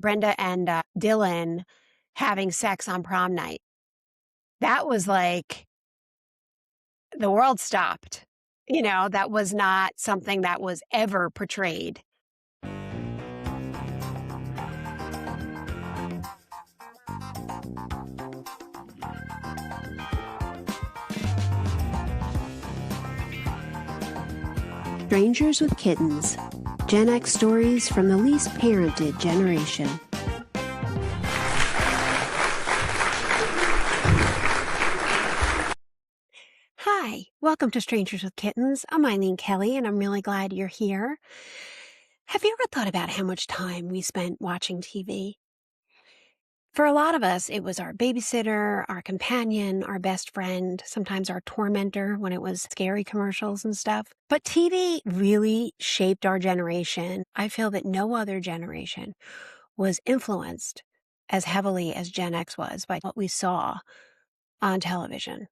Brenda and Dylan having sex on prom night. That was like the world stopped. That was not something that was ever portrayed. Strangers with Kittens, Gen X stories from the least parented generation. Hi, welcome to Strangers with Kittens. I'm Eileen Kelly, and I'm really glad you're here. Have you ever thought about how much time we spent watching TV? For a lot of us, it was our babysitter, our companion, our best friend, sometimes our tormentor when it was scary commercials and stuff. But TV really shaped our generation. I feel that no other generation was influenced as heavily as Gen X was by what we saw on television.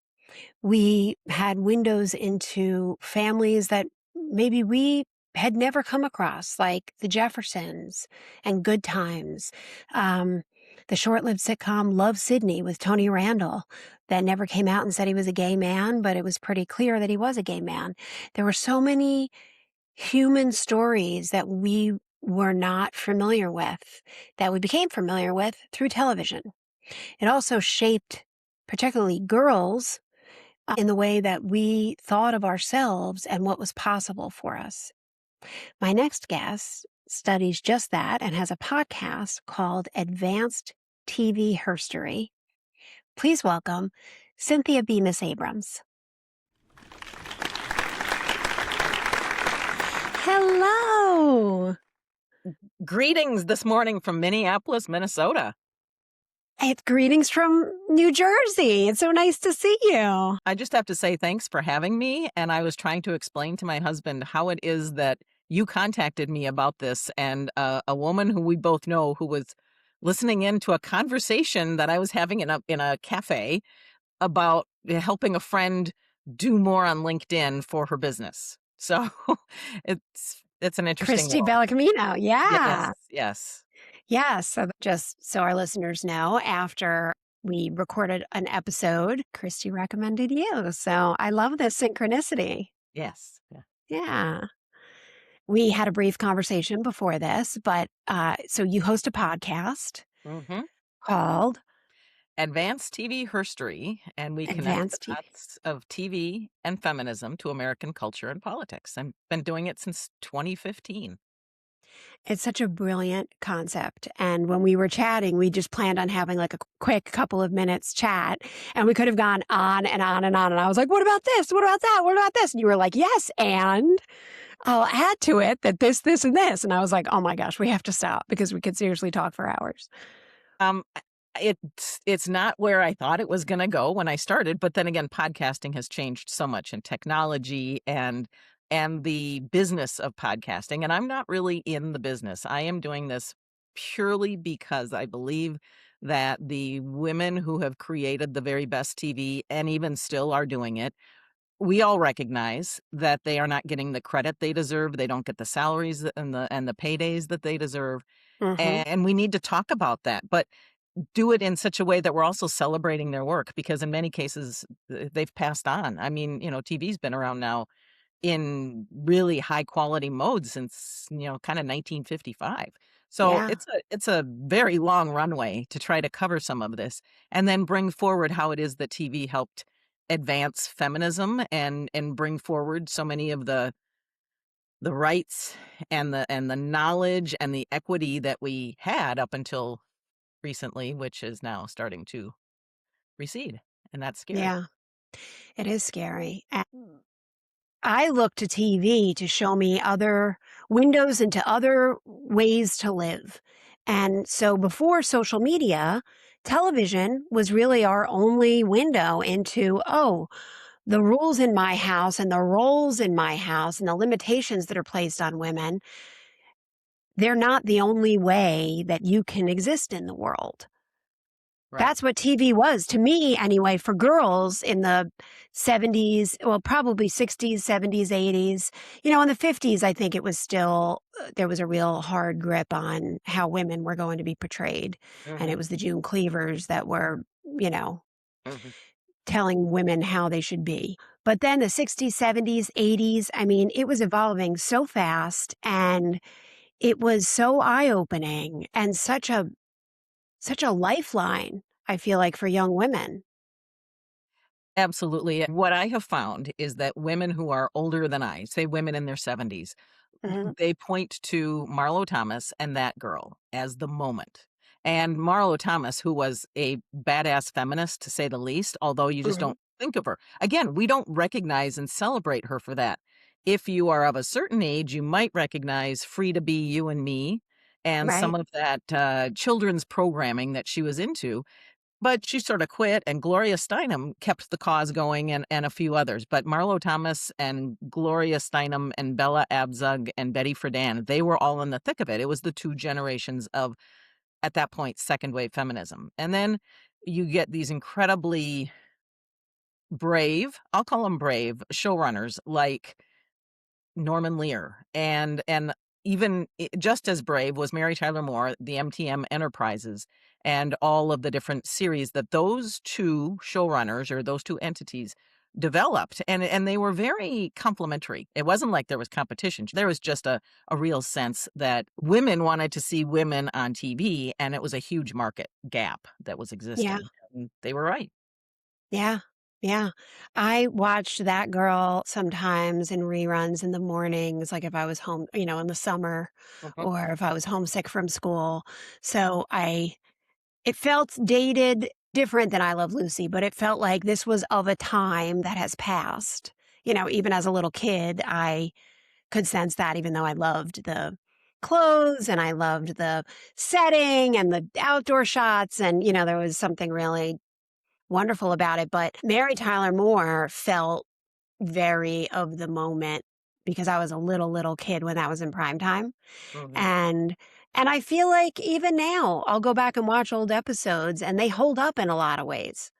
We had windows into families that maybe we had never come across, like the Jeffersons and Good Times. The short-lived sitcom Love, Sidney with Tony Randall that never came out and said he was a gay man, but it was pretty clear that he was a gay man. There were so many human stories that we were not familiar with, that we became familiar with through television. It also shaped particularly girls in the way that we thought of ourselves and what was possible for us. My next guest studies just that and has a podcast called Advanced TV Herstory. Please welcome Cynthia Bemis-Abrams. Hello. Greetings this morning from Minneapolis, Minnesota. It's greetings from New Jersey. It's so nice to see you. I just have to say thanks for having me. And I was trying to explain to my husband how it is that you contacted me about this, and a woman who we both know who was listening in to a conversation that I was having in a cafe about helping a friend do more on LinkedIn for her business. So it's an interesting Christy world. Bellicamino. Yeah. Yes. Yeah. So just so our listeners know, after we recorded an episode, Christy recommended you. So I love this synchronicity. Yes. Yeah. We had a brief conversation before this, but so you host a podcast called Advanced TV Herstory, and we connect the dots of TV and feminism to American culture and politics. I've been doing it since 2015. It's such a brilliant concept. And when we were chatting, we just planned on having like a quick couple of minutes chat, and we could have gone on and on and on. And I was like, what about this? What about that? What about this? And you were like, yes, and I'll add to it that this, and this. And I was like, oh my gosh, we have to stop because we could seriously talk for hours. It's not where I thought it was going to go when I started. But then again, podcasting has changed so much in technology and the business of podcasting. And I'm not really in the business. I am doing this purely because I believe that the women who have created the very best TV and even still are doing it, we all recognize that they are not getting the credit they deserve. They don't get the salaries and the paydays that they deserve. And we need to talk about that, but do it in such a way that we're also celebrating their work, because in many cases they've passed on. I mean, TV's been around now in really high quality mode since, kind of 1955. So Yeah. it's a very long runway to try to cover some of this and then bring forward how it is that TV helped advance feminism and bring forward so many of the rights and the knowledge and the equity that we had up until recently, which is now starting to recede. And that's scary. Yeah, it is scary. I look to TV to show me other windows into other ways to live. And so before social media, television was really our only window into, the rules in my house and the roles in my house and the limitations that are placed on women. They're not the only way that you can exist in the world. Right. That's what TV was to me anyway, for girls in the 70s, well, probably 60s, 70s, 80s. In the 50s, I think it was still there was a real hard grip on how women were going to be portrayed, and it Mhm, was the June Cleavers that were, you know, mhm. telling women how they should be. But then the 60s, 70s, 80s, I mean, it was evolving so fast, and it was so eye-opening and such a lifeline, I feel like, for young women. Absolutely. What I have found is that women who are older than I, say women in their 70s, Mhm, they point to Marlo Thomas and that girl as the moment. And Marlo Thomas, who was a badass feminist to say the least, although you just mhm, don't think of her. Again, we don't recognize and celebrate her for that. If you are of a certain age, you might recognize Free to Be You and Me and some right. of that children's programming that she was into. But she sorta quit, and Gloria Steinem kept the cause going and a few others, but Marlo Thomas and Gloria Steinem and Bella Abzug and Betty Friedan, they were all in the thick of it. It was the 2 generations of, at that point, second wave feminism. And then you get these incredibly brave, I'll call them brave, showrunners like Norman Lear, and even just as brave was Mary Tyler Moore, the MTM Enterprises, and all of the different series that those 2 showrunners or those 2 entities developed, and they were very complementary. It wasn't like there was competition. There was just a real sense that women wanted to see women on TV, and it was a huge market gap that was Yeah. existing, and they were right. Yeah, yeah. I watched That Girl sometimes in reruns in the mornings, like if I was home, in the summer Mhm, or if I was homesick from school. So it felt dated, different than I Love Lucy, but it felt like this was of a time that has passed. Even as a little kid, I could sense that even though I loved the clothes and I loved the setting and the outdoor shots. And, there was something really wonderful about it, but Mary Tyler Moore felt very of the moment because I was a little kid when that was in prime time, mhm. and I feel like even now, I'll go back and watch old episodes, and they hold up in a lot of ways.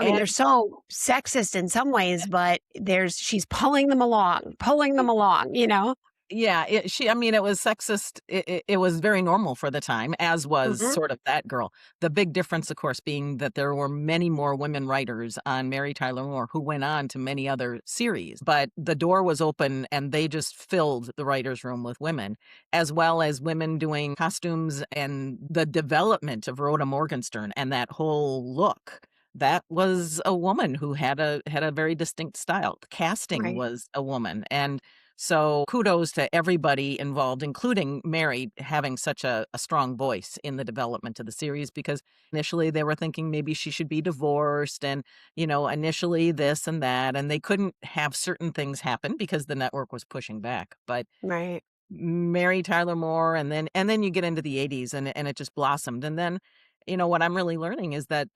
I mean, And they're so sexist in some ways, but she's pulling them along, you know? yeah, I mean, it was sexist. It was very normal for the time, as was Mhm. sort of That Girl. The big difference, of course, being that there were many more women writers on Mary Tyler Moore who went on to many other series, but the door was open and they just filled the writers' room with women, as well as women doing costumes and the development of Rhoda Morgenstern and that whole look. That was a woman who had a very distinct style. Casting Right, was a woman, and so kudos to everybody involved, including Mary having such a strong voice in the development of the series because initially they were thinking maybe she should be divorced and, initially this and that. And they couldn't have certain things happen because the network was pushing back. But right. Mary Tyler Moore, and then you get into the '80s and it just blossomed. And then, what I'm really learning is that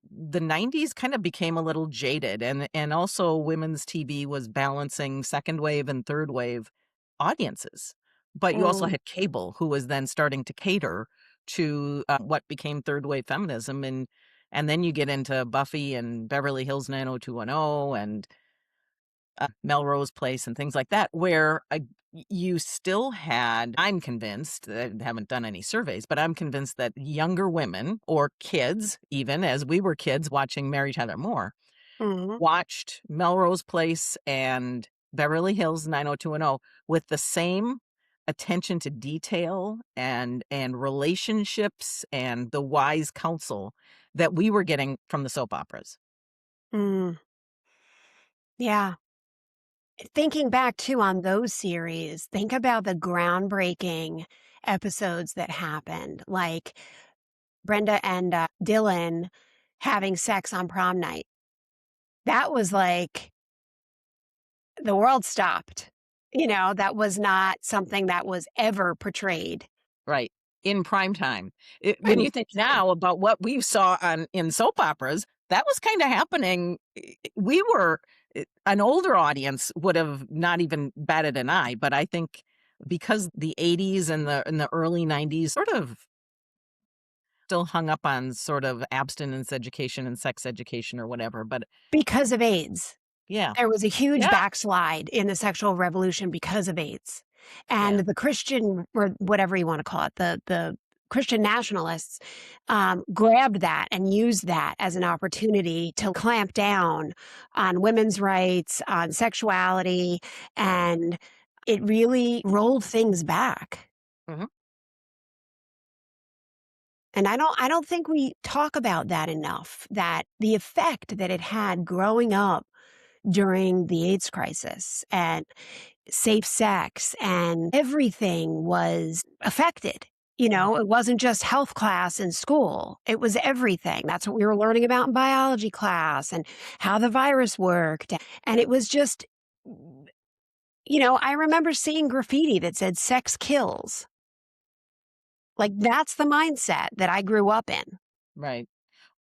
the '90s kind of became a little jaded and also women's TV was balancing second wave and third wave audiences. But you also Mm, had cable who was then starting to cater to what became third wave feminism and then you get into Buffy and Beverly Hills 90210 and Melrose Place and things like that, where you still had, I'm convinced, I haven't done any surveys, but I'm convinced that younger women or kids, even as we were kids watching Mary Tyler Moore, mhm, watched Melrose Place and Beverly Hills 90210 with the same attention to detail and relationships and the wise counsel that we were getting from the soap operas. mm. Yeah. Thinking back too on those series, think about the groundbreaking episodes that happened, like Brenda and, Dylan having sex on prom night. That was like the world stopped. That was not something that was ever portrayed Right, in prime time. When in you think time. now about what we saw on in soap operas, that was kinda happening. We were an older audience would have not even batted an eye, but I think because the '80s and the early '90s sort of still hung up on sort of abstinence education and sex education or whatever, but Because of AIDS. yeah. There was a huge Yeah, backslide in the sexual revolution because of AIDS. And Yeah. the Christian, or whatever you want to call it, the Christian nationalists grabbed that and used that as an opportunity to clamp down on women's rights, on sexuality, and it really rolled things back. Mhm. And I don't think we talk about that enough, that the effect that it had growing up during the AIDS crisis and safe sex and everything was affected. Mhm. It wasn't just health class in school. It was everything. That's what we were learning about in biology class and how the virus worked. And it was just, I remember seeing graffiti that said sex kills. Like that's the mindset that I grew up in. Right.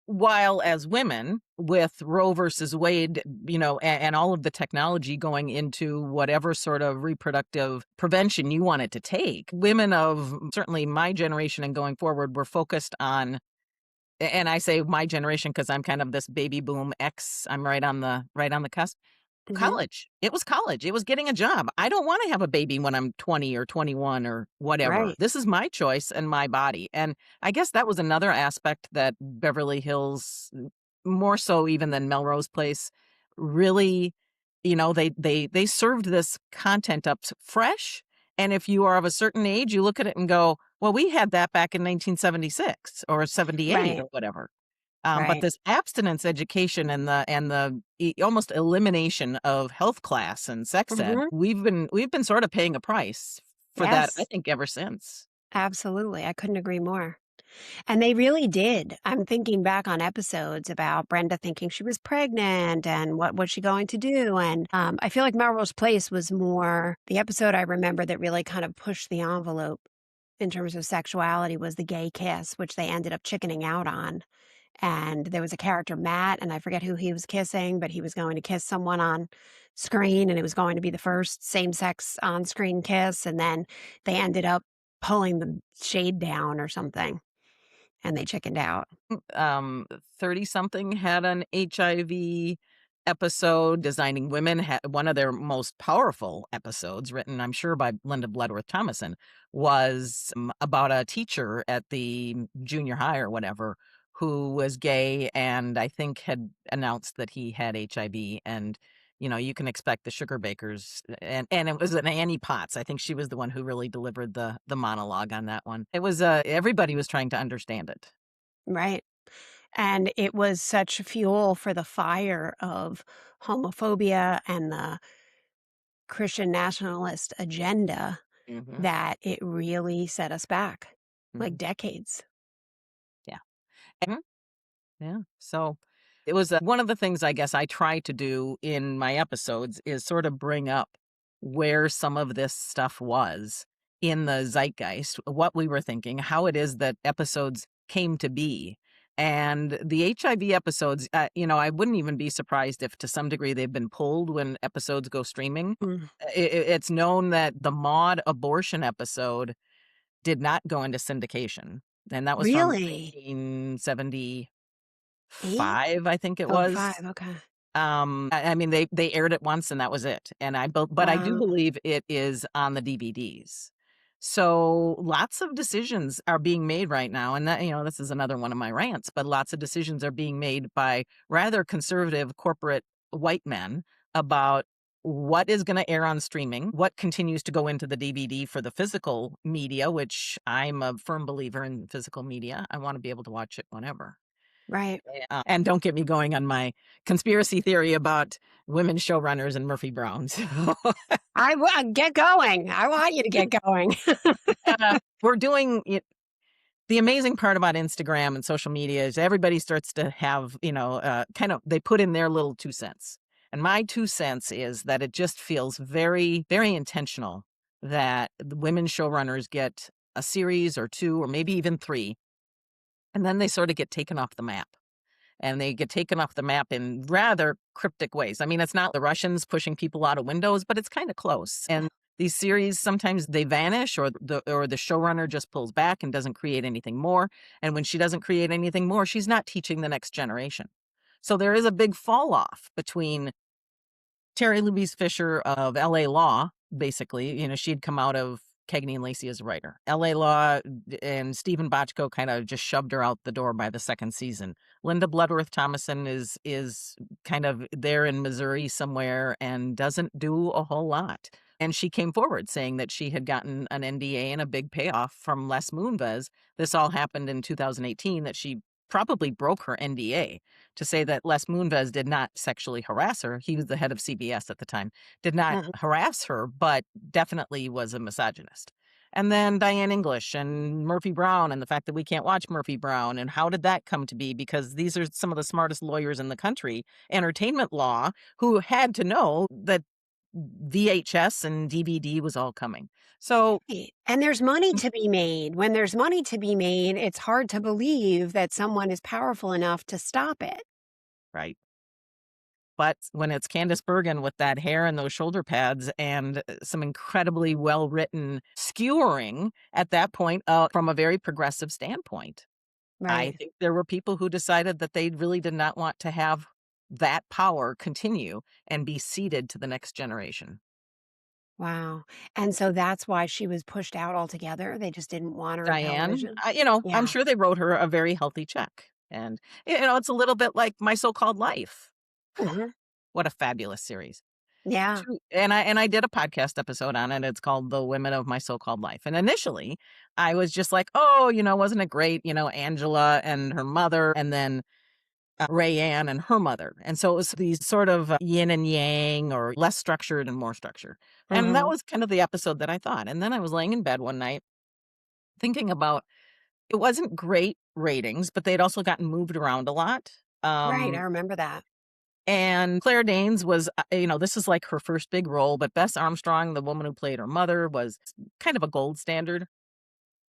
While as women, with Roe versus Wade, and all of the technology going into whatever sort of reproductive prevention you wanted to take, women of certainly my generation and going forward were focused on, and I say my generation because I'm kind of this baby boom X. I'm right on the cusp. Hmm. College. It was college. It was getting a job. I don't wanna have a baby when I'm 20 or 21 or whatever. Right. This is my choice and my body, and I guess that was another aspect that Beverly Hills, more so even than Melrose Place, really, they served this content up fresh, and if you are of a certain age, you look at it and go, "Well, we had that back in 1976 or 78 Right. or whatever." But Right. this abstinence education and the almost elimination of health class and sex ed, Hmm. we've been sort of paying a price for that, I Yes, think, ever since. absolutely. I couldn't agree more. And they really did. I'm thinking back on episodes about Brenda thinking she was pregnant and what was she going to do. And I feel like Melrose Place was more the episode I remember that really kind of pushed the envelope in terms of sexuality was the gay kiss, which they ended up chickening out on. And there was a character, Matt, and I forget who he was kissing, but he was going to kiss someone on screen, and it was going to be the first same sex on screen kiss. And then they ended up pulling the shade down or something, and they chickened out. um 30 something had an HIV episode. Designing Women had one of their most powerful episodes, written I'm sure by Linda Bloodworth Thomason, was about a teacher at the junior high or whatever who was gay and I think had announced that he had HIV. And you can expect the sugar bakers, and it was an Annie Potts. I think she was the one who really delivered the monologue on that one. It was everybody was trying to understand it. Right. And it was such fuel for the fire of homophobia and the Christian nationalist agenda Mhm. that it really set us back like Mhm. decades. Yeah. Mhm. Yeah. So it was one of the things I guess I try to do in my episodes is sort of bring up where some of this stuff was in the zeitgeist, what we were thinking, how it is that episodes came to be. And the HIV episodes, I wouldn't even be surprised if to some degree they've been pulled when episodes go streaming. Mm. It's known that the Maud abortion episode did not go into syndication. And that was from Really? 1975, 8? I think it Oh, 5, was. okay. I mean, they aired it once and that was it. And but I do Wow. believe it is on the DVDs. So lots of decisions are being made right now. And that, this is another one of my rants, but lots of decisions are being made by rather conservative corporate white men about what is going to air on streaming, what continues to go into the DVD for the physical media, which I'm a firm believer in physical media. I want to be able to watch it whenever. Right. And don't get me going on my conspiracy theory about women showrunners and Murphy Browns. Get going. I want you to get going. We're doing it. The amazing part about Instagram and social media is everybody starts to have, kind of, they put in their little 2 cents. And my 2 cents is that it just feels very, very intentional that the women showrunners get a series or two or maybe even three, and then they sort of get taken off the map. And they get taken off the map in rather cryptic ways. I mean, it's not the Russians pushing people out of windows, but it's kind of close. And these series, sometimes they vanish or the showrunner just pulls back and doesn't create anything more. And when she doesn't create anything more, she's not teaching the next generation. So there is a big fall off between Terry Louise Fisher of LA Law basically. She'd come out of Cagney and Lacey as a writer. LA Law and Stephen Bochco kind of just shoved her out the door by the second season. Linda Bloodworth Thomason is kind of there in Missouri somewhere and doesn't do a whole lot. And she came forward saying that she had gotten an NDA and a big payoff from Les Moonves. This all happened in 2018, that she probably broke her NDA to say that Les Moonves did not sexually harass her. He was the head of CBS at the time, did not Mhm. harass her, but definitely was a misogynist. And then Diane English and Murphy Brown, and the fact that we can't watch Murphy Brown. And how did that come to be? Because these are some of the smartest lawyers in the country, entertainment law, who had to know that VHS and DVD was all coming. So, Right, and there's money to be made. When there's money to be made, it's hard to believe that someone is powerful enough to stop it. right. But when it's Candace Bergen with that hair and those shoulder pads and some incredibly well-written skewering at that point, from a very progressive standpoint, I Right. think there were people who decided that they really did not want to have that power continue and be ceded to the next generation. Wow, and so that's why she was pushed out altogether? They just didn't want her in Diane, television? I'm Yeah. sure they wrote her a very healthy check. And, it's a little bit like My So-Called Life. Mhm. What a fabulous series. Yeah. True, and I did a podcast episode on it. It's called The Women of My So-Called Life. And initially, I was just like, "Oh, wasn't it great? Angela and her mother, and then Rayanne and her mother." And so it was these sort of yin and yang, or less structured and more structured. And that Mhm. was kind of the episode that I thought. And then I was laying in bed one night thinking about, it wasn't great ratings, but they'd also gotten moved around a lot. Right, I Um, remember that. and Claire Danes was, this is like her first big role, but Bess Armstrong, the woman who played her mother, was kind of a gold standard.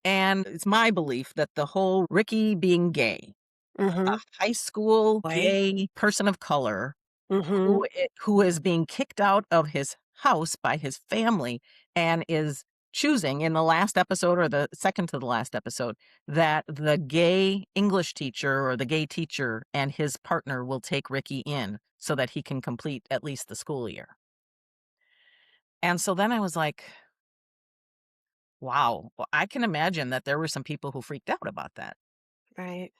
And it's my belief that the whole Ricky being gay, a Mhm. high school Boy. gay person of color Mhm. who is being kicked out of his house by his family, and is choosing in the last episode, or the second to the last episode, that the gay English teacher, or the gay teacher, and his partner will take Ricky in so that he can complete at least the school year. And so then I was like, wow, well, I can imagine that there were some people who freaked out about that. Right.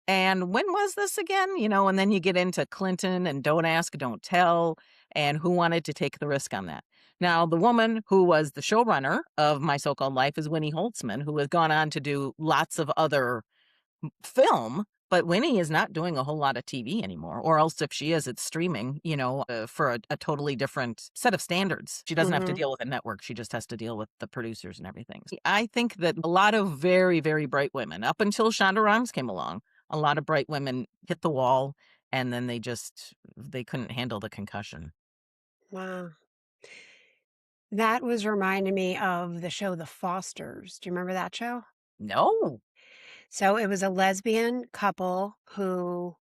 And when was this again? And then you get into Clinton and Don't Ask, Don't Tell, and who wanted to take the risk on that. Now, the woman who was the showrunner of My So-Called Life is Winnie Holtzman, who has gone on to do lots of other film, but Winnie is not doing a whole lot of TV anymore. Or else, if she is, it's streaming, for a totally different set of standards. She doesn't have to Mhm. deal with a network. She just has to deal with the producers and everything. I think that a lot of very, very bright women, up until Shonda Rhimes came along, a lot of bright women hit the wall, and then they couldn't handle the concussion. Wow. That was reminding me of the show The Fosters. Do you remember that show? No. So it was a lesbian couple who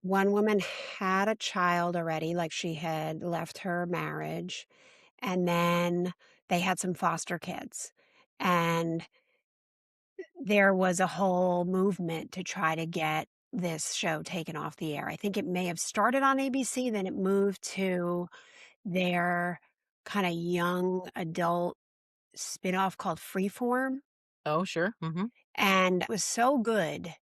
one woman had a child already, like she had left her marriage, and then they had some foster kids. And there was a whole movement to try to get this show taken off the air. I think it may have started on ABC, then it moved to their kind of young adult spinoff called Freeform, Oh, sure. and it was so good.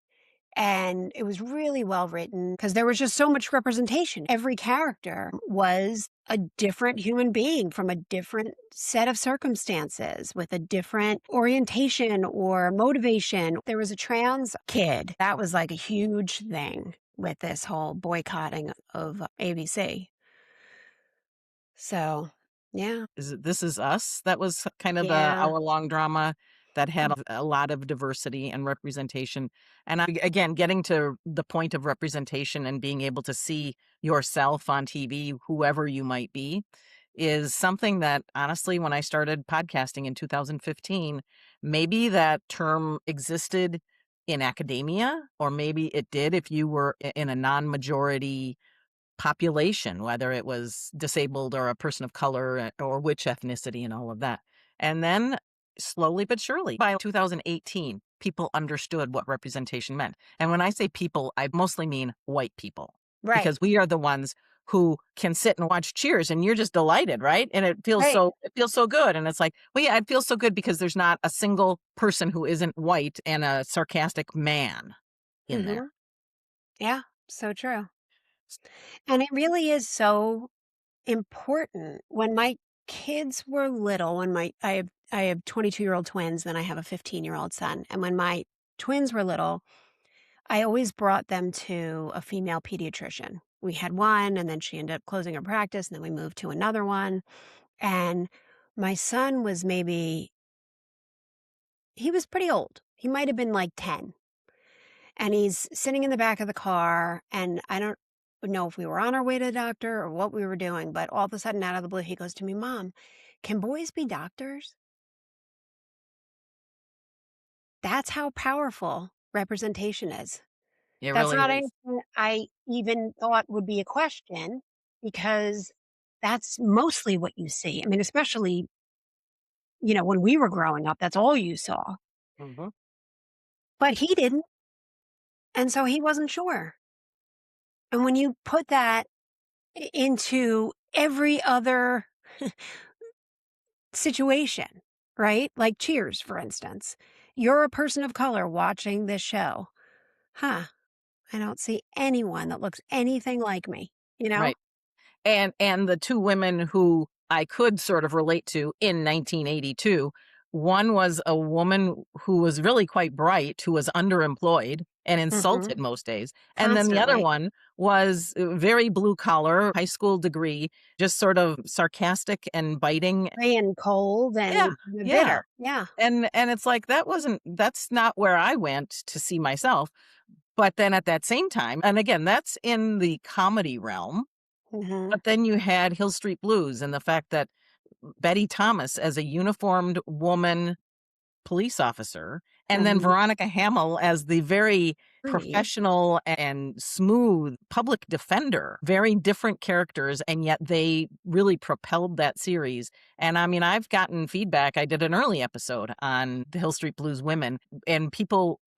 And it was really well written because there was just so much representation. Every character was a different human being from a different set of circumstances with a different orientation or motivation. There was a trans kid. That was like a huge thing with this whole boycotting of ABC. So, yeah. Is it This Is Us? That was kind of a Yeah. hour-long drama that had a lot of diversity and representation. And again, getting to the point of representation and being able to see yourself on TV, whoever you might be, is something that, honestly, when I started podcasting in 2015, maybe that term existed in academia, or maybe it did if you were in a non-majority population, whether it was disabled or a person of color, or which ethnicity and all of that. And then slowly but surely, by 2018, people understood what representation meant. And when I say people, I mostly mean white people, Right. because we are the ones who can sit and watch Cheers, and you're just delighted, right? And Right. it feels so good. And it's like, well, yeah, it feels so good because there's not a single person who isn't white and a sarcastic man in there. Mhm. Yeah, so true. And it really is so important. When my kids were little, when my I have 22-year-old twins, then I have a 15-year-old son, and when my twins were little, I always brought them to a female pediatrician. We had one, and then she ended up closing her practice, and then we moved to another one, and my son was maybe he was pretty old. He might have been, like, 10. And he's sitting in the back of the car, and I don't know if we were on our way to the doctor or what we were doing, but all of a sudden, out of the blue, he goes to me, "Mom, can boys be doctors?" That's how powerful representation is. It That's really not is. anything I even thought would be a question because that's mostly what you see. I mean, especially, when we were growing up, that's all you saw. Mhm. But he didn't, and so he wasn't sure. And when you put that into every other situation, right? Like Cheers, for instance. You're a person of color watching this show. Huh, I don't see anyone that looks anything like me, you know? Right. And the 2 women who I could sort of relate to in 1982, one was a woman who was really quite bright, who was underemployed and Mhm. insulted most days, and then the other Constantly. one was, very blue collar, high school degree, just sort of sarcastic and biting. And cold Yeah, and yeah, bitter. Yeah. and it's like, that's not where I went to see myself, but then at that same time and again, that's in the comedy realm, Mhm. but then you had Hill Street Blues and the fact that Betty Thomas as a uniformed woman police officer, and then Mhm. Veronica Hamel as the very Right. professional and smooth public defender. Very different characters, and yet they really propelled that series. And I mean, I've gotten feedback. I did an early episode on the Hill Street Blues women, and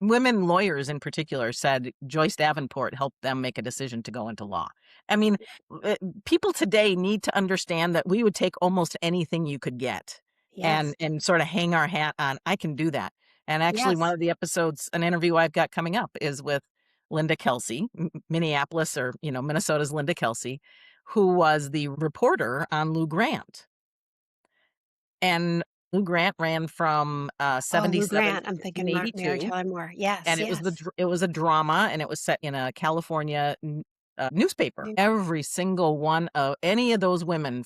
women lawyers in particular, said Joyce Davenport helped them make a decision to go into law. I mean, uh, people today need to understand that we would take almost anything you could get Yes. and sort of hang our hat on, "I can do that." And actually, one Yes. of the episodes an interview I've got coming up is with Linda Kelsey, Minneapolis or, Minnesota's Linda Kelsey, who was the reporter on Lou Grant. And Lou Grant ran from, Oh, Lou 77 Grant. I'm to thinking Mary 82, Tyler Moore. Yes, and yes. it was a drama, and it was set in a California newspaper. Mm. Every single one of any of those women,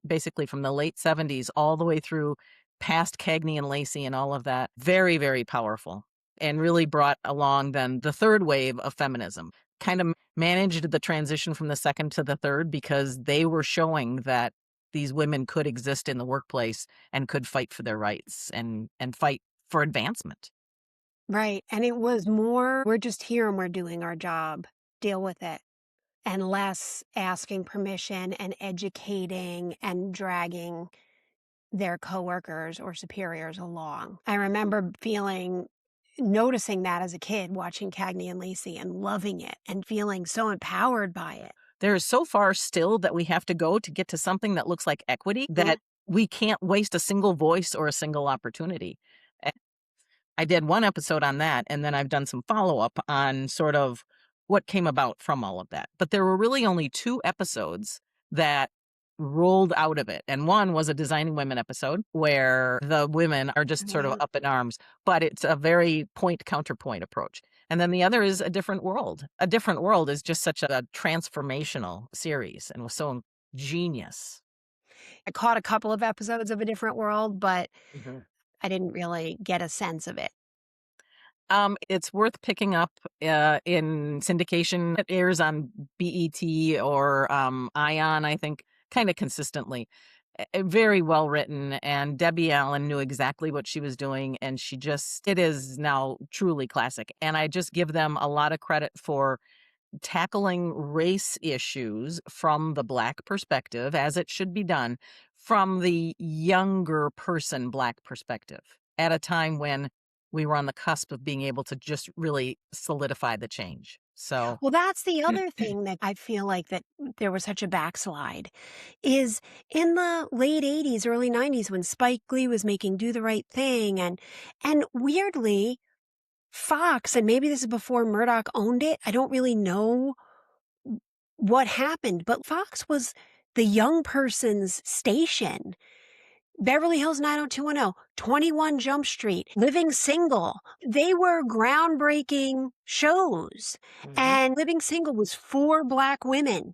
basically from the late 70s all the way through past Cagney and Lacey and all of that, very, very powerful, and really brought along then the third wave of feminism. Kind of managed the transition from the second to the third because they were showing that these women could exist in the workplace and could fight for their rights and fight for advancement. Right, and it was more, "We're just here and we're doing our job. Deal with it." And less asking permission and educating and dragging their coworkers or superiors along. I remember noticing that as a kid watching Cagney and Lacey and loving it and feeling so empowered by it. There is so far still that we have to go to get to something that looks like equity Mm, that we can't waste a single voice or a single opportunity. Eh, I did one episode on that, and then I've done some follow-up on sort of what came about from all of that. But there were really only 2 episodes that rolled out of it, and one was a Designing Women episode where the women are just sort of mhm. up in arms, but it's a very point counterpoint approach. And then the other is A Different World. A Different World is just such a transformational series and was so genius. I caught a couple of episodes of A Different World, but I didn't really get a sense of it. It's worth picking up, in syndication. It airs on BET or, ION, I think, kinda consistently. Very well written, and Debbie Allen knew exactly what she was doing, and it is now truly classic, and I just give them a lot of credit for tackling race issues from the Black perspective, as it should be done, from the younger person Black perspective, at a time when we were on the cusp of being able to just really solidify the change. So, Well, that's the other thing that I feel like that there was such a backslide is in the late 80s, early 90s when Spike Lee was making Do the Right Thing and weirdly Fox, and maybe this is before Murdoch owned it. I don't really know what happened, but Fox was the young person's station. Beverly Hills 90210, 21 Jump Street, Living Single. They were groundbreaking shows. Mhm. And Living Single was 4 Black women.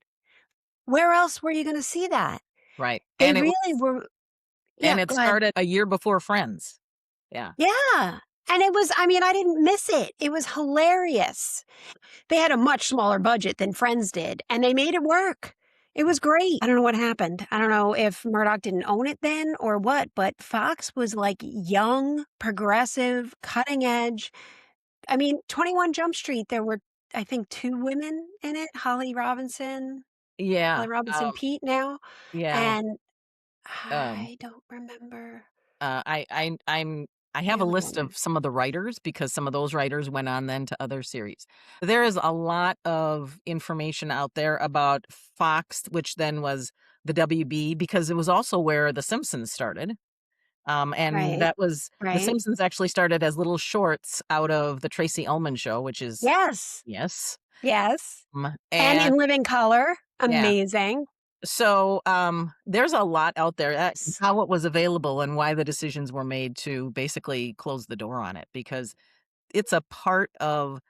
Where else were you going to see that? Right. They And really were. and Yeah, it go ahead. started a year before Friends. Yeah. Yeah. And it was, I mean, I didn't miss it. It was hilarious. They had a much smaller budget than Friends did, and they made it work. It was great. I don't know what happened. I don't know if Murdoch didn't own it then or what, but Fox was like young, progressive, cutting edge. I mean, 21 Jump Street, there were, I think, 2 women in it, Yeah. Holly Robinson Pete now, Yeah. and Um, I don't remember I the have a other list woman. of some of the writers because some of those writers went on then to other series. There is a lot of information out there about Fox, which then was the WB, because it was also where The Simpsons started. And Right, that was The right. Simpsons actually started as little shorts out of the Tracy Ullman Show, which is Yes, yes. yes. And And In Living Color, yeah. amazing. So, there's a lot out there that how it was available and why the decisions were made to basically close the door on it, because it's a part of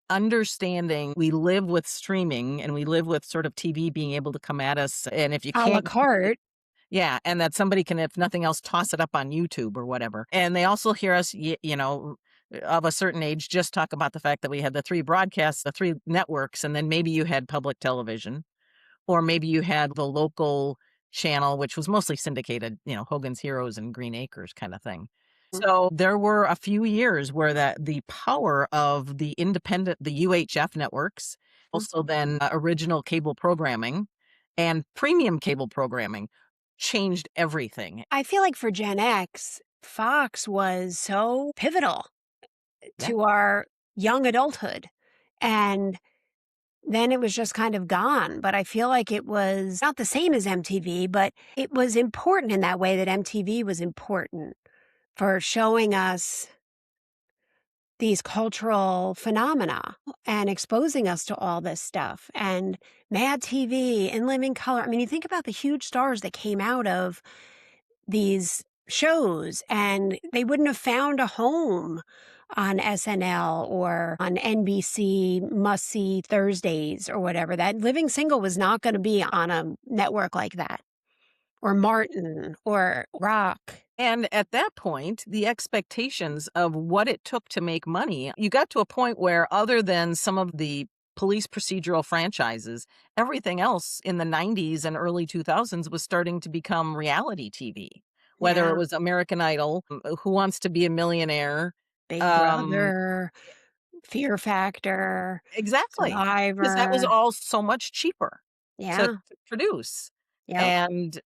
understanding we live with streaming and we live with sort of TV being able to come at us, and if you A la can't get it, carte. yeah, and that somebody can, if nothing else, toss it up on YouTube or whatever. And they also hear us, of a certain age, just talk about the fact that we had the 3 broadcasts, the 3 networks, and then maybe you had public television. Or maybe you had the local channel, which was mostly syndicated, Hogan's Heroes and Green Acres kind of thing. So there were a few years where the power of the UHF networks, also then original cable programming and premium cable programming changed everything. I feel like for Gen X, Fox was so pivotal Yeah. to our young adulthood. And then it was just kind of gone. But I feel like it was not the same as MTV, but it was important in that way that MTV was important for showing us these cultural phenomena and exposing us to all this stuff. And Mad TV and Living Color. I mean, you think about the huge stars that came out of these shows and they wouldn't have found a home on SNL or on NBC Must See Thursdays or whatever. That Living Single was not going to be on a network like that, or Martin or Rock. And at that point, the expectations of what it took to make money, you got to a point where, other than some of the police procedural franchises, everything else in the 90s and early 2000s was starting to become reality TV. Whether it Yeah. was American Idol, Who Wants to Be a Millionaire. Big Um, Brother, Fear Factor, exactly. Because that was Survivor. all so much cheaper to Yeah. produce. Yep. And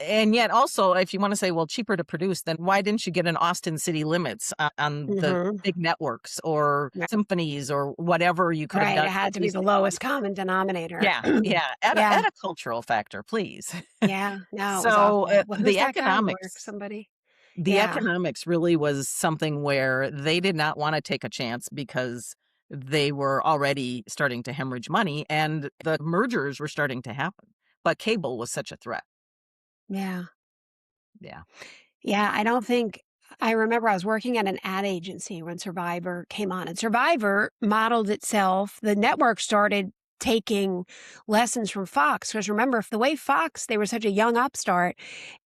and yet also, if you wanna say, well, cheaper to produce, then why didn't you get an Austin City Limits on the Hmm. big networks or symphonies or whatever you could have Right. done It to had to be please the the lowest audience? common denominator. Yeah, yeah, add a Yeah. add a cultural factor, please. Yeah. No, it was So, awful. Well, who's that guy? Mark somebody? the Yeah. economics really was something where they did not wanna take a chance because they were already starting to hemorrhage money and the mergers were starting to happen. But cable was such a threat. Yeah. Yeah. Yeah, I don't think I remember I was working at an ad agency when Survivor came on, and Survivor modeled itself. The network started taking lessons from Fox because remember, the way Fox, they were such a young upstart,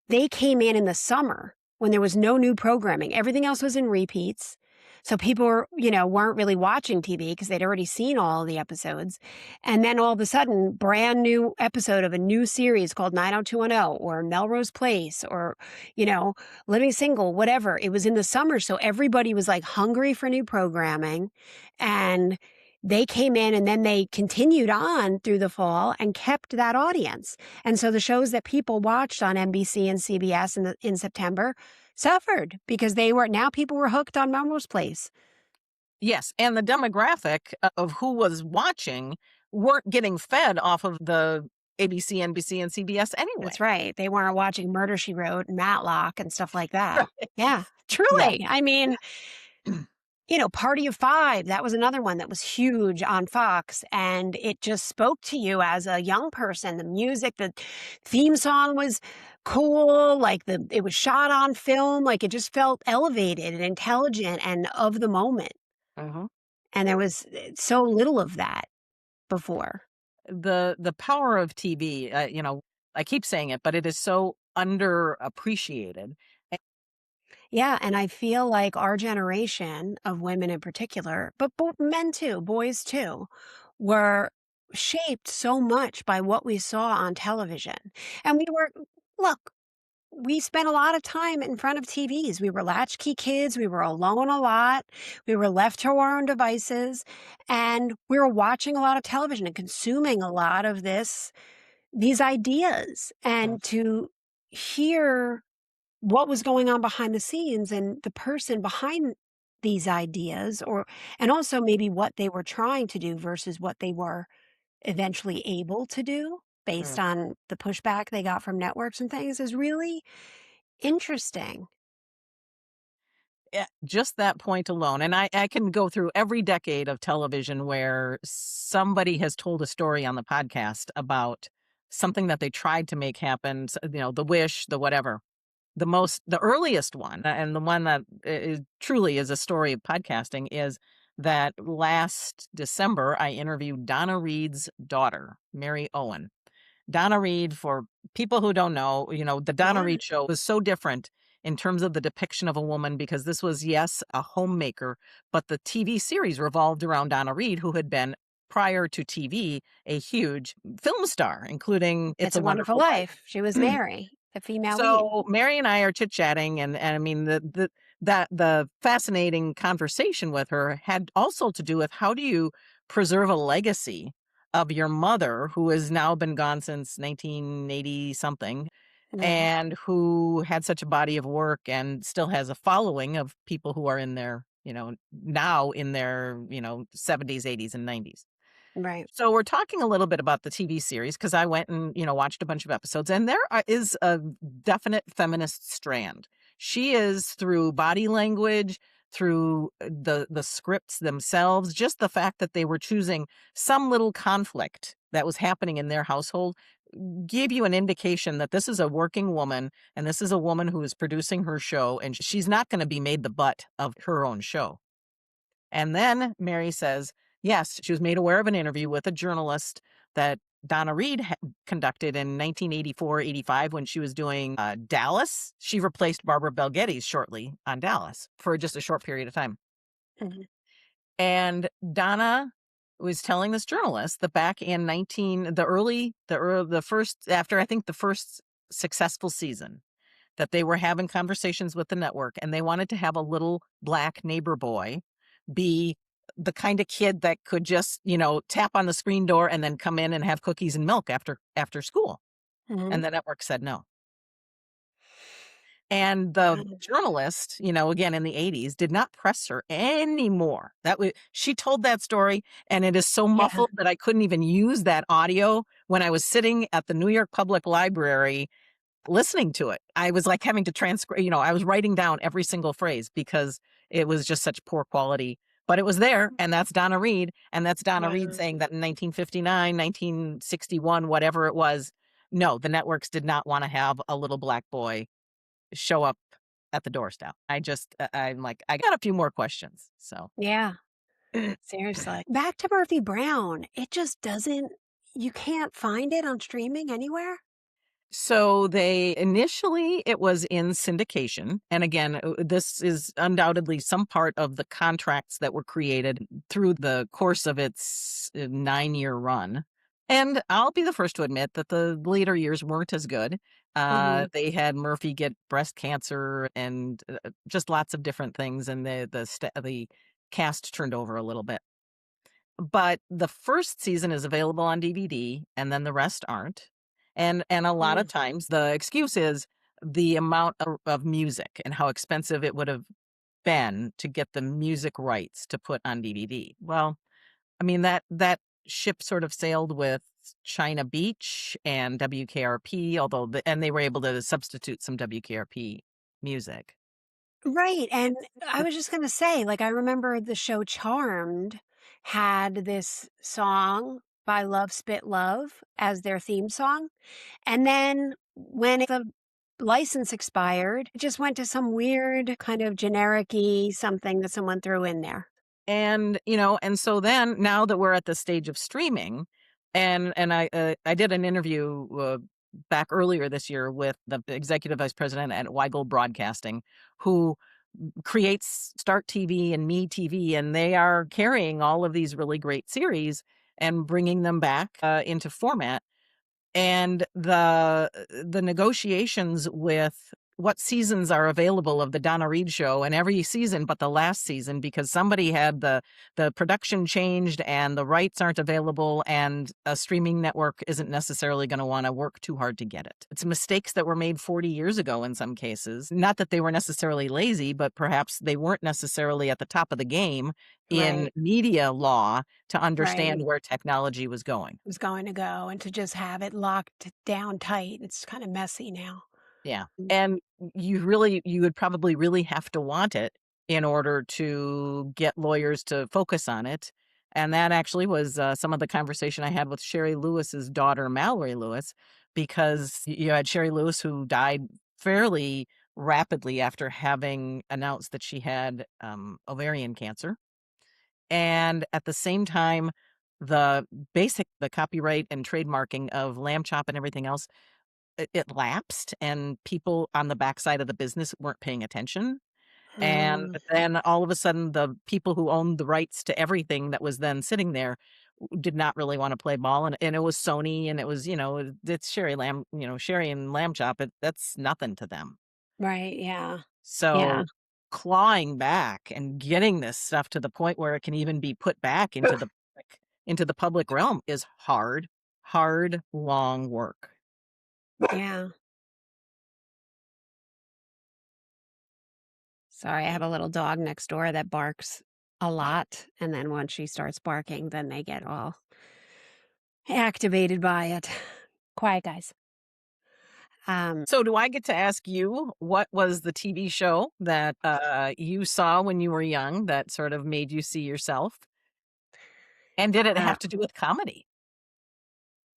they came in the summer when there was no new programming. Everything else was in repeats. So people were, weren't really watching TV because they'd already seen all of the episodes. And then all of a sudden, brand new episode of a new series called 90210 or Melrose Place or, you know, Living Single, whatever. It was in the summer. So everybody was like hungry for new programming. And they came in and then they continued on through the fall and kept that audience. And so the shows that people watched on NBC and CBS in September, suffered because now people were hooked on Melrose Place. Yes, and the demographic of who was watching weren't getting fed off of the ABC, NBC, and CBS anyway. That's right. They weren't watching Murder, She Wrote and Matlock and stuff like that. Right. Yeah, Yeah. truly. I mean, Party of Five, that was another one that was huge on Fox, and it just spoke to you as a young person. The music, the theme song was cool, like it was shot on film, like it just felt elevated and intelligent and of the moment. Mhm. And there was so little of that before. The power of TV, I keep saying it, but it is so underappreciated. Yeah, and I feel like our generation of women in particular, but men too, boys too, were shaped so much by what we saw on television. And look, we spent a lot of time in front of TVs. We were latchkey kids. We were alone a lot. We were left to our own devices. And we were watching a lot of television and consuming a lot of these ideas. Mm. And to hear what was going on behind the scenes and the person behind these ideas, and also maybe what they were trying to do versus what they were eventually able to do based Mm. on the pushback they got from networks and things, is really interesting. Yeah, just that point alone. And I can go through every decade of television where somebody has told a story on the podcast about something that they tried to make happen, the wish, the whatever. The earliest one, and the one that truly is a story of podcasting, is that last December I interviewed Donna Reed's daughter, Mary Owen. Donna Reed, for people who don't know, the Donna Yeah. Reed show was so different in terms of the depiction of a woman because this was, yes, a homemaker, but the TV series revolved around Donna Reed, who had been, prior to TV, a huge film star, including It's It's a a Wonderful Wonderful Life. She was Life. Mary, the female lead. So Mary and I are chit-chatting, and I mean, the fascinating conversation with her had also to do with how do you preserve a legacy of your mother, who has now been gone since 1980 something, Right. and who had such a body of work and still has a following of people who are in their, now in their, 70s, 80s, and 90s. Right. So we're talking a little bit about the TV series because I went and, watched a bunch of episodes, and is a definite feminist strand. She is, through body language, through the scripts themselves, just the fact that they were choosing some little conflict that was happening in their household gave you an indication that this is a working woman and this is a woman who is producing her show, and she's not going to be made the butt of her own show. And then Mary says, yes, she was made aware of an interview with a journalist that Donna Reed conducted in 1984-85 when she was doing Dallas. She replaced Barbara Bel Geddes shortly on Dallas for just a short period of time. Mhm. And Donna was telling this journalist that back in the first, after I think the first successful season, that they were having conversations with the network and they wanted to have a little black neighbor boy be the kind of kid that could just, tap on the screen door and then come in and have cookies and milk after school. Mhm. And the network said no. And the Wow. journalist, again in the 80s, did not press her anymore. She told that story, and it is so Yeah. muffled that I couldn't even use that audio when I was sitting at the New York Public Library listening to it. I was like having to transcribe, I was writing down every single phrase because it was just such poor quality. But it was there, and that's Donna Reed, and that's Donna Reed Wow. saying that in 1959, 1961, whatever it was, no, the networks did not want to have a little black boy show up at the doorstep. I'm like, I got a few more questions. So Yeah. Seriously. Back to Murphy Brown. It just doesn't, you can't find it on streaming anywhere? So initially it was in syndication. And again, this is undoubtedly some part of the contracts that were created through the course of its 9-year run. And I'll be the first to admit that the later years weren't as good. Mhm. They had Murphy get breast cancer and just lots of different things. And the cast turned over a little bit. But the first season is available on DVD and then the rest aren't. And a lot of Mm. times the excuse is the amount of music and how expensive it would have been to get the music rights to put on DVD. Well, I mean, that ship sort of sailed with China Beach and WKRP, although and they were able to substitute some WKRP music. Right, and I was just gonna say, like, I remember the show Charmed had this song by Love Spit Love as their theme song, and then when the license expired, it just went to some weird kind of generic-y something that someone threw in there. And, and so then now that we're at the stage of streaming, and I did an interview back earlier this year with the executive vice president at Weigel Broadcasting, who creates Start TV and Me TV, and they are carrying all of these really great series and bringing them back into format. And the negotiations with what seasons are available of the Donna Reed show, and every season but the last season, because somebody had the production changed and the rights aren't available, and a streaming network isn't necessarily going to want to work too hard to get it. It's mistakes that were made 40 years ago in some cases. Not that they were necessarily lazy, but perhaps they weren't necessarily at the top of the game in Right, media law to right. understand where technology was going. Was going to go, and to just have it locked down tight, it's kinda messy now. Yeah, Mm. and you would probably really have to want it in order to get lawyers to focus on it, and that actually was, some of the conversation I had with Sherry Lewis's daughter, Mallory Lewis, because you had Sherry Lewis, who died fairly rapidly after having announced that she had, ovarian cancer, and at the same time, the copyright and trademarking of lamb chop and everything else, it lapsed, and people on the backside of the business weren't paying attention, and Mm, then all of a sudden, the people who owned the rights to everything that was then sitting there did not really wanna play ball, and it was Sony, and it was, it's Sherry and Lamb Chop, that's nothing to them. right, yeah, yeah, So, clawing back and getting this stuff to the point where it can even be put back into the public realm is hard, hard, long work. yeah. Sorry, I have a little dog next door that barks a lot, and then once she starts barking, then they get all activated by it. Quiet, guys. Um, So do I get to ask you, what was the TV show that, you saw when you were young that sort of made you see yourself? And did it uh, have to do with comedy?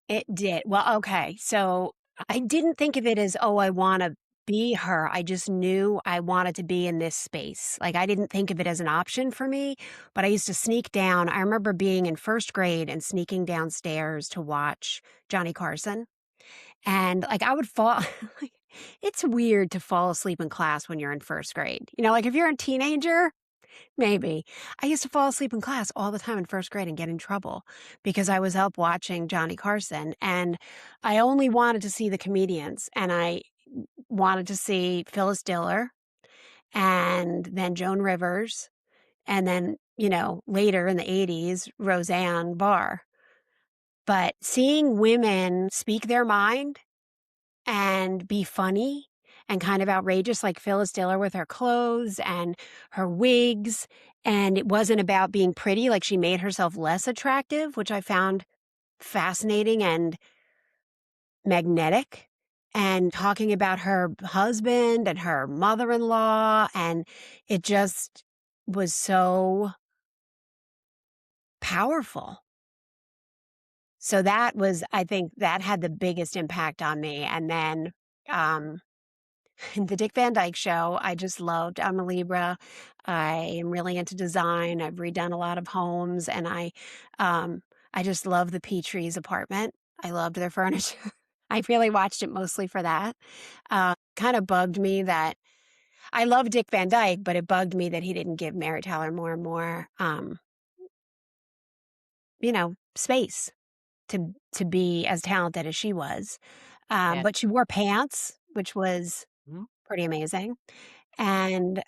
it did. Well, okay, so I didn't think of it as, "Oh, I wanna be her." I just knew I wanted to be in this space. Like, I didn't think of it as an option for me, but I used to sneak down. I remember being in 1st grade and sneaking downstairs to watch Johnny Carson. And, like, I would fall like, it's weird to fall asleep in class when you're in 1st grade. Like, if you're a teenager, maybe. I used to fall asleep in class all the time in 1st grade and get in trouble because I was up watching Johnny Carson, and I only wanted to see the comedians, and I wanted to see Phyllis Diller and then Joan Rivers, and then, later in the '80s, Roseanne Barr. But seeing women speak their mind and be funny and kind of outrageous like Phyllis Diller with her clothes and her wigs, and it wasn't about being pretty, like, she made herself less attractive, which I found fascinating and magnetic, and talking about her husband and her mother-in-law, and it just was so powerful. So that was I think that had the biggest impact on me, and then, um the Dick Van Dyke Show, I just loved. I'm a Libra. I am really into design. I've redone a lot of homes, and I just love the Petrie's apartment. I loved their furniture. I really watched it mostly for that. Kind of bugged me that I love Dick Van Dyke, but it bugged me that he didn't give Mary Tyler more and more, space to be as talented as she was. And But she wore pants, which was mhm. pretty amazing. And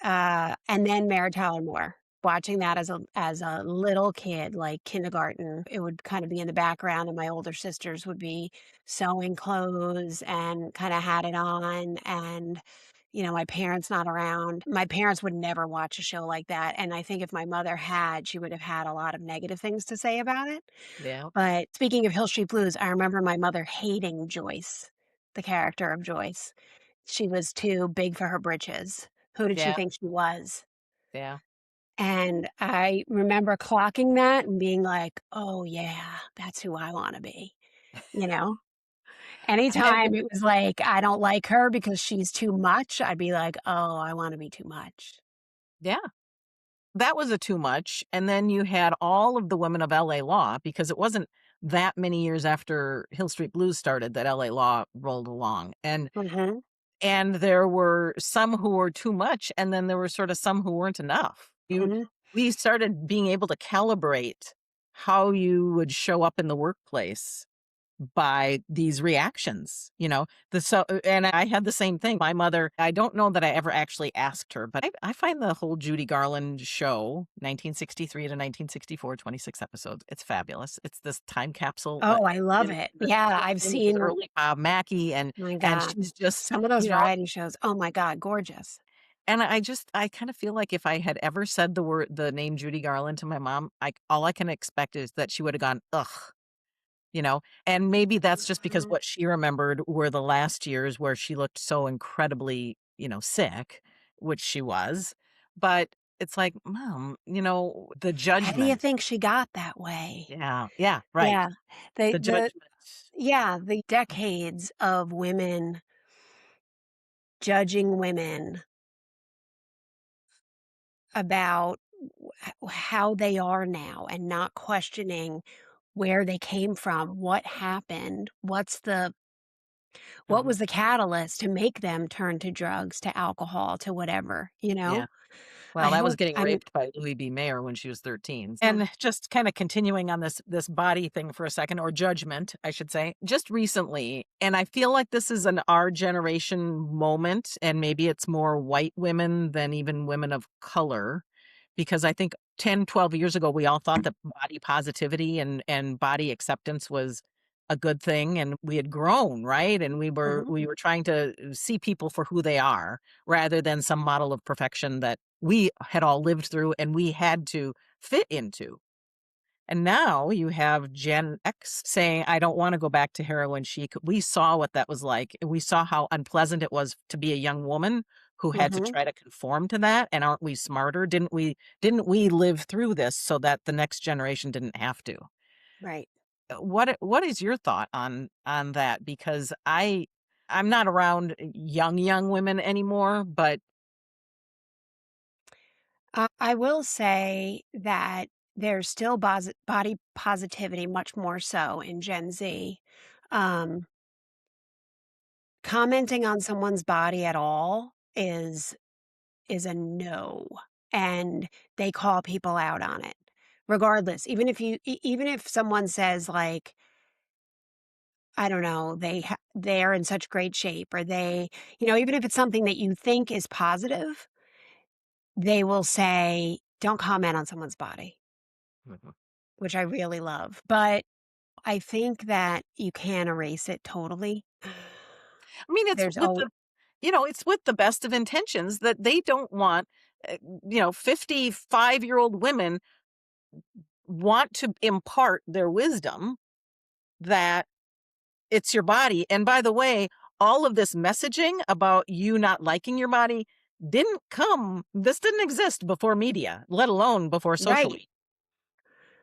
then Mary Tyler Moore. watching that as a little kid, like kindergarten. It would kind of be in the background, and my older sisters would be sewing clothes and kinda had it on, and, my parents not around. My parents would never watch a show like that, and I think if my mother had, she would have had a lot of negative things to say about it. Yeah. But speaking of Hill Street Blues, I remember my mother hating Joyce, the character of Joyce. She was too big for her britches. Who did she Yeah. think she was? Yeah. And I remember clocking that and being like, "Oh, yeah, that's who I wanna be," you know? And Anytime it was like, "I don't like her because she's too much," I'd be like, "Oh, I wanna be too much." yeah, that was a too much. And then you had all of the women of LA Law, because it wasn't that many years after Hill Street Blues started that LA Law rolled along. Mhm, And there were some who were too much, and then there were sort of some who weren't enough. mhm. We started being able to calibrate how you would show up in the workplace by these reactions, and I had the same thing. My mother, I don't know that I ever actually asked her, but I find the whole Judy Garland show, 1963 to 1964, 26 episodes. It's fabulous. It's this time capsule, Oh, I love in it. the Yeah, I've kitchen with seen early Bob Mackie, and my and god, she's just, some of those you know variety shows, oh my god, gorgeous. and I kind of feel like if I had ever said the name Judy Garland to my mom, all I can expect is that she would have gone, "Ugh," and maybe that's just because Mhm, what she remembered were the last years where she looked so incredibly, sick, which she was. But it's like, "Mom, the how do you judgment." think she got that way? Yeah, yeah, right. Yeah, the The the judgment. yeah, the decades of women judging women about how they are now and not questioning where they came from, what happened, what Mhm. was the catalyst to make them turn to drugs, to alcohol, to whatever, you Yeah. know? I Well, that was hope getting I'm raped by Louis B. Mayer when she was 13. uh, And just kinda continuing on this body thing for a second, or judgment, I should say, just recently, and I feel like this is an our generation moment, and maybe it's more white women than even women of color, because I think 10, 12 years ago, we all thought that body positivity and body acceptance was a good thing, and we had grown, right? And we were mhm. we were trying to see people for who they are, rather than some model of perfection that we had all lived through and we had to fit into. And now you have Gen X saying, I don't want to go back to heroin chic. We saw what that was like. We saw how unpleasant it was to be a young woman who had to Mhm. try to conform to that. And aren't we smarter? Didn't we live through this so that the next generation didn't have to? Right. What is your thought on that? Because I'm not around young women anymore, but I will say that there's still body positivity, much more so in Gen Z. Um, Commenting on someone's body at all is a no, and they call people out on it. Regardless, even if someone says, like, I don't know, they're in such great shape, or even if it's something that you think is positive, they will say, "Don't comment on someone's body," Mhm. which I really love. But I think that you can't erase it totally. I mean, it's There's with oh it's with the best of intentions that they don't want, 55-year-old women want to impart their wisdom that it's your body. And by the way, all of this messaging about you not liking your body this didn't exist before media, let alone before social right. media.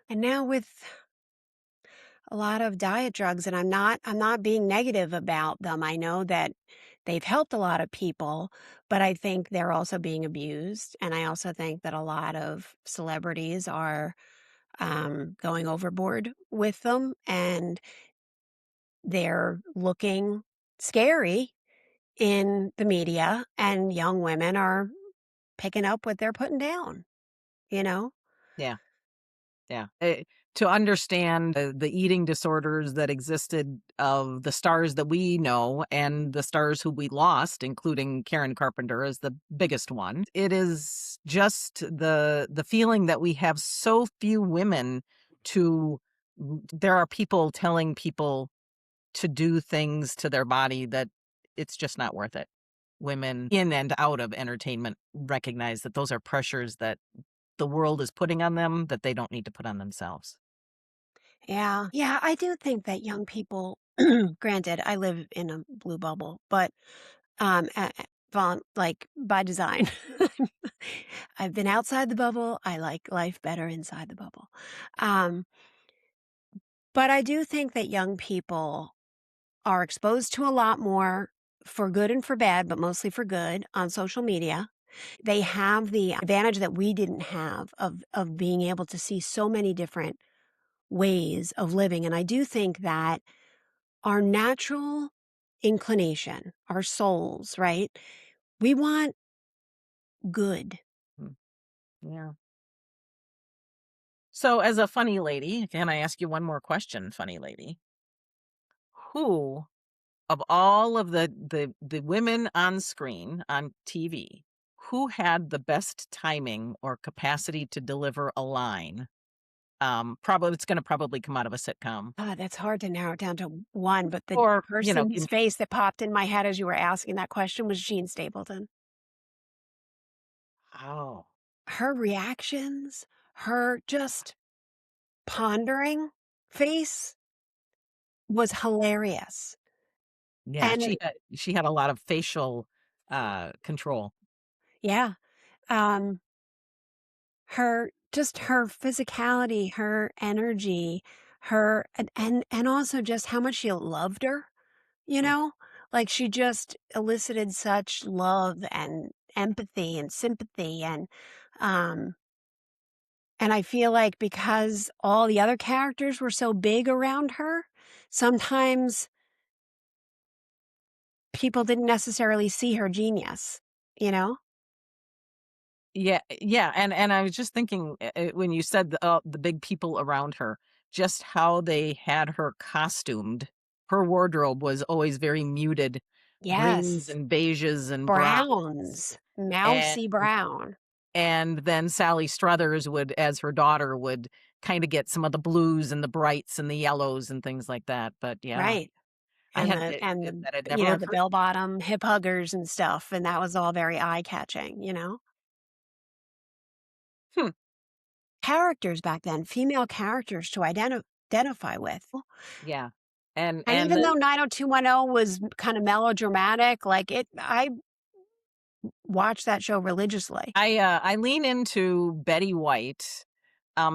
And now with a lot of diet drugs, and I'm not being negative about them. I know that they've helped a lot of people, but I think they're also being abused, and I also think that a lot of celebrities are, going overboard with them, and they're looking scary in the media, and young women are picking up what they're putting down, you know? Yeah. Yeah. To understand the eating disorders that existed of the stars that we know and the stars who we lost, including Karen Carpenter is the biggest one. It is just the feeling that we have so few women to there are people telling people to do things to their body that it's just not worth it. Women in and out of entertainment recognize that those are pressures that the world is putting on them that they don't need to put on themselves. Yeah. Yeah, I do think that young people granted, I live in a blue bubble, but, like, by design. I've been outside the bubble, I like life better inside the bubble. Um, but I do think that young people are exposed to a lot more for good and for bad, but mostly for good on social media. They have the advantage that we didn't have of being able to see so many different ways of living, and I do think that our natural inclination, our souls, right? We want good. Mm, yeah. So, as a funny lady, can I ask you one more question, funny lady? Who of all of the women on screen on TV, who had the best timing or capacity to deliver a line? Probably it's going to probably come out of a sitcom, That's hard to narrow it down to one, but the or person's face that popped in my head as you were asking that question was Jean Stapleton. oh Her reactions, her just pondering face was hilarious. yeah, And she had a lot of facial control. yeah, um, her physicality, her energy, her and also just how much she loved her, you Mm. know? Like, she just elicited such love and empathy and sympathy um and I feel like because all the other characters were so big around her, sometimes people didn't necessarily see her genius, you know? Yeah, yeah, and I was just thinking when you said the big people around her, just how they had her costumed. Her wardrobe was always very muted, greens Yes. and beiges and browns, Browns. and Mousy brown. then Sally Struthers would, as her daughter, would kind of get some of the blues and the brights and the yellows and things like that. But yeah, Right. And that had you never know, the occurred. bell bottom hip huggers and stuff, and that was all very eye catching, you know? Hmm, Characters back then, female characters to identify with. yeah, And and even though then 90210 was kind of melodramatic, like I watched that show religiously. I lean into Betty White,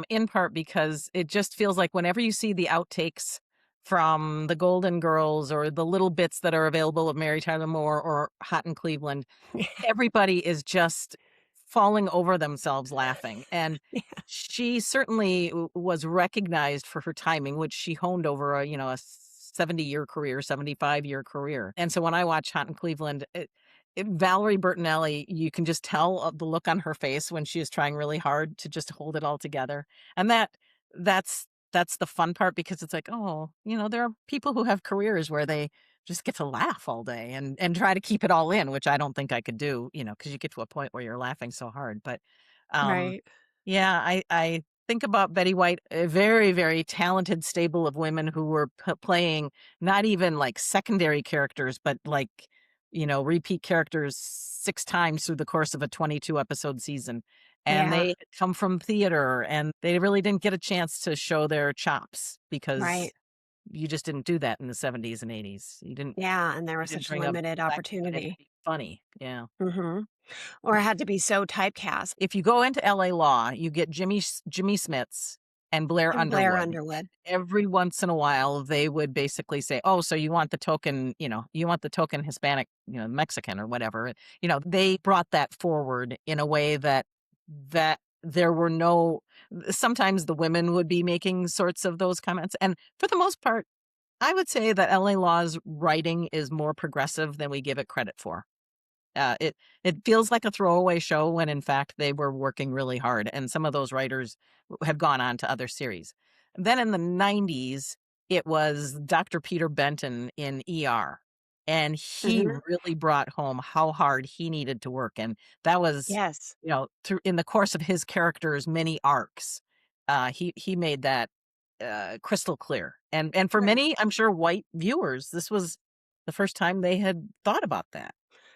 in part because it just feels like whenever you see the outtakes from the Golden Girls or the little bits that are available of Mary Tyler Moore or Hot in Cleveland, everybody is just falling over themselves laughing. And Yeah. she certainly was recognized for her timing, which she honed over a 70-year career, 75-year career. And so when I watch Hot in Cleveland, Valerie Bertinelli, you can just tell the look on her face when she is trying really hard to just hold it all together. And that's the fun part because it's like, oh, there are people who have careers where they just get to laugh all day and try to keep it all in, which I don't think I could do, because you get to a point where you're laughing so hard. But um Right. yeah, I think about Betty White, a very, very talented stable of women who were playing not even like secondary characters, but like, repeat characters 6 times through the course of a 22 episode season. And Yeah. they come from theater and they really didn't get a chance to show their chops because Right. you just didn't do that in the 70s and 80s. Yeah, and there You was didn't such bring a limited black woman in to opportunity. be funny. Yeah. Mhm. Or it had to be so typecast. If you go into LA Law, you get Jimmy Smits and Blair And Blair Underwood. Underwood. Every once in a while, they would basically say, "Oh, so you want the token Hispanic, Mexican or whatever." They brought that forward in a way that there were no sometimes the women would be making sorts of those comments, and for the most part, I would say that LA Law's writing is more progressive than we give it credit for. It feels like a throwaway show when in fact they were working really hard, and some of those writers have gone on to other series. Then in the 90s, it was Dr. Peter Benton in ER, and he Mhm. really brought home how hard he needed to work, and that was, Yes. through in the course of his character's many arcs, he made that, crystal clear, and for Right. many, I'm sure, white viewers, this was the first time they had thought about that.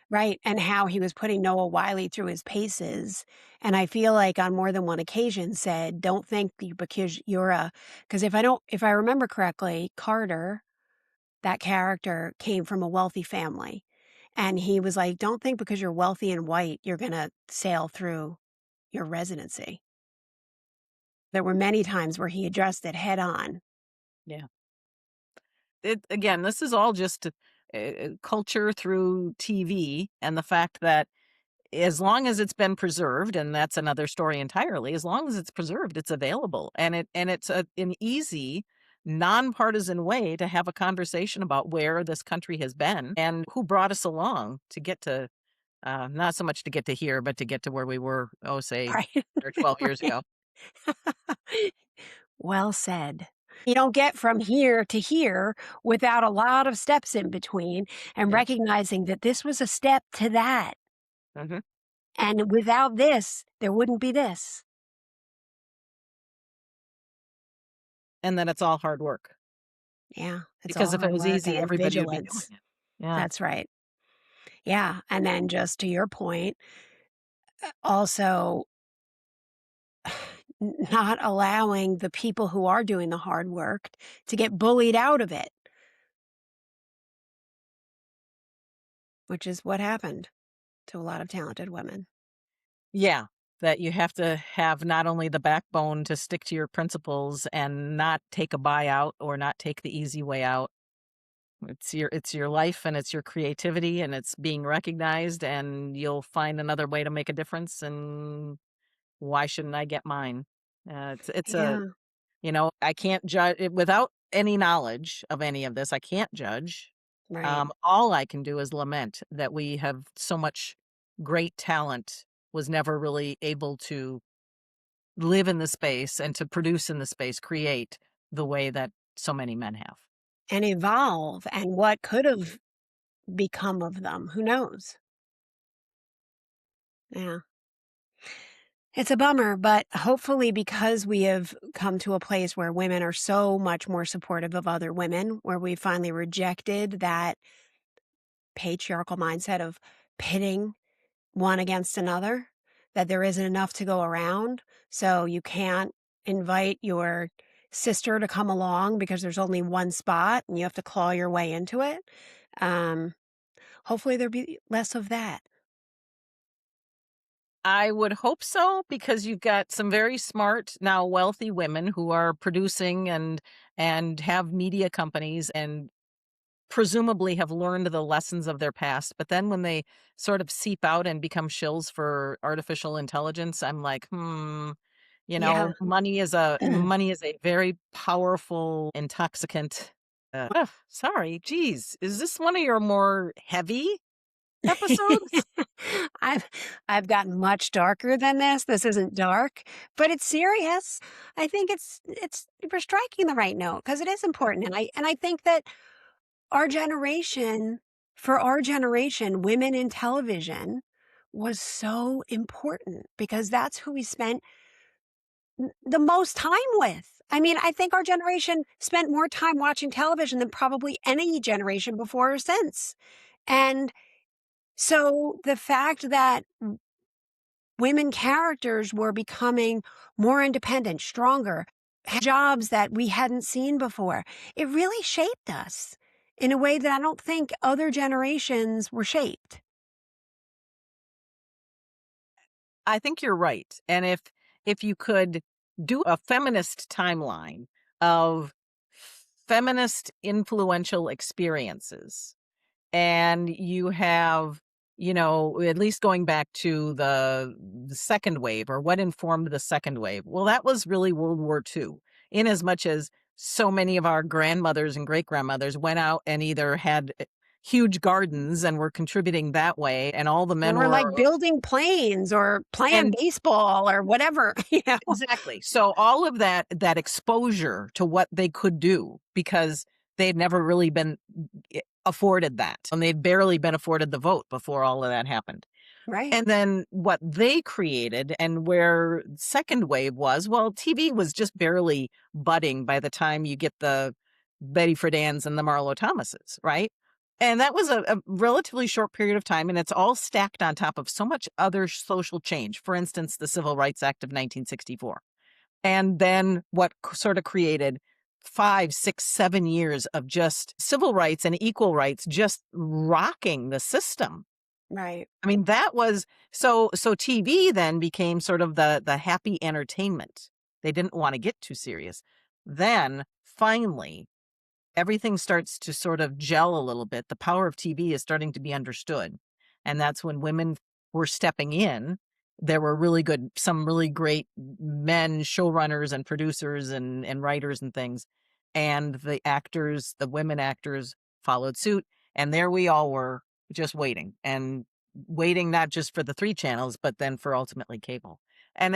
Right, and how he was putting Noah Wiley through his paces, and I feel like on more than one occasion said, "Don't think you because you're a." Because if I remember correctly, Carter, that character, came from a wealthy family, and he was like, "Don't think because you're wealthy and white, you're gonna sail through your residency." There were many times where he addressed it head on. Yeah. Again, this is all just culture through TV, and the fact that as long as it's been preserved, and that's another story entirely, as long as it's preserved, it's available, and it's an easy, nonpartisan way to have a conversation about where this country has been and who brought us along to get to, not so much to get to here, but to get to where we were, oh, say, Right? 10 or 12 years Right. ago. Well said. You don't get from here to here without a lot of steps in between and Yeah. recognizing that this was a step to that. Mhm. And without this, there wouldn't be this. And then it's all hard work, Yeah, it's all because if it hard was work easy, and everybody would be doing vigilance. it. Yeah. That's right. Yeah, and then just to your point, also not allowing the people who are doing the hard work to get bullied out of it, which is what happened to a lot of talented women. Yeah, that you have to have not only the backbone to stick to your principles and not take a buyout or not take the easy way out. It's your life, and it's your creativity, and it's being recognized, and you'll find another way to make a difference, and why shouldn't I get mine? It's a Yeah, I can't judge without any knowledge of any of this. I can't judge. right. All I can do is lament that we have so much great talent was never really able to live in the space and to produce in the space, create the way that so many men have. And evolve, and what could have become of them, who knows? Yeah. It's a bummer, but hopefully because we have come to a place where women are so much more supportive of other women, where we finally rejected that patriarchal mindset of pitting one against another, that there isn't enough to go around. So you can't invite your sister to come along because there's only one spot and you have to claw your way into it. Um, Hopefully there'll be less of that. I would hope so, because you've got some very smart, now wealthy women who are producing and have media companies and presumably have learned the lessons of their past. But then when they sort of seep out and become shills for artificial intelligence, I'm like, Yeah. money is a very powerful intoxicant. Sorry, geez, is this one of your more heavy episodes? I've I've gotten much darker than this. This isn't dark, but it's serious. I think it's we're striking the right note because it is important, and I think that our generation, for our generation, women in television was so important because that's who we spent the most time with. I mean, I think our generation spent more time watching television than probably any generation before or since. And so the fact that women characters were becoming more independent, stronger, had jobs that we hadn't seen before, it really shaped us in a way that I don't think other generations were shaped. I think you're right. And if you could do a feminist timeline of feminist influential experiences, and you have, at least going back to the second wave, or what informed the second wave. Well, that was really World War II, in as much as so many of our grandmothers and great grandmothers went out and either had huge gardens and were contributing that way, and all the men Or were like building planes or playing and baseball or whatever, exactly. So all of that exposure to what they could do, because they'd never really been afforded that, and they'd barely been afforded the vote before all of that happened. Right, And then what they created, and where second wave was, well, TV was just barely budding by the time you get the Betty Friedan's and the Marlo Thomases, right? And that was a relatively short period of time, and it's all stacked on top of so much other social change. For instance, the Civil Rights Act of 1964. And then what sort of created 5, 6, 7 years of just civil rights and equal rights just rocking the system. right, I mean, that was so TV then became sort of the happy entertainment. They didn't want to get too serious. Then finally, everything starts to sort of gel a little bit. The power of TV is starting to be understood. And that's when women were stepping in. There were some really great men, showrunners and producers and writers and things. And the women actors followed suit. And there we all were, just waiting, and waiting not just for the 3 channels, but then for ultimately cable. And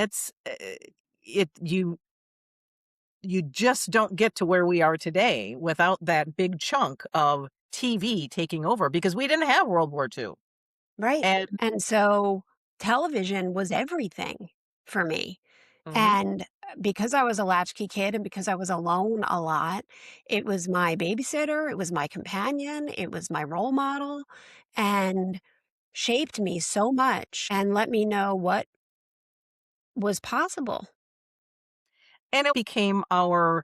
you just don't get to where we are today without that big chunk of TV taking over, because we didn't have World War II. right. And And so television was everything for me. Mhm. And because I was a latchkey kid and because I was alone a lot, it was my babysitter, it was my companion, it was my role model, and shaped me so much and let me know what was possible. and it became our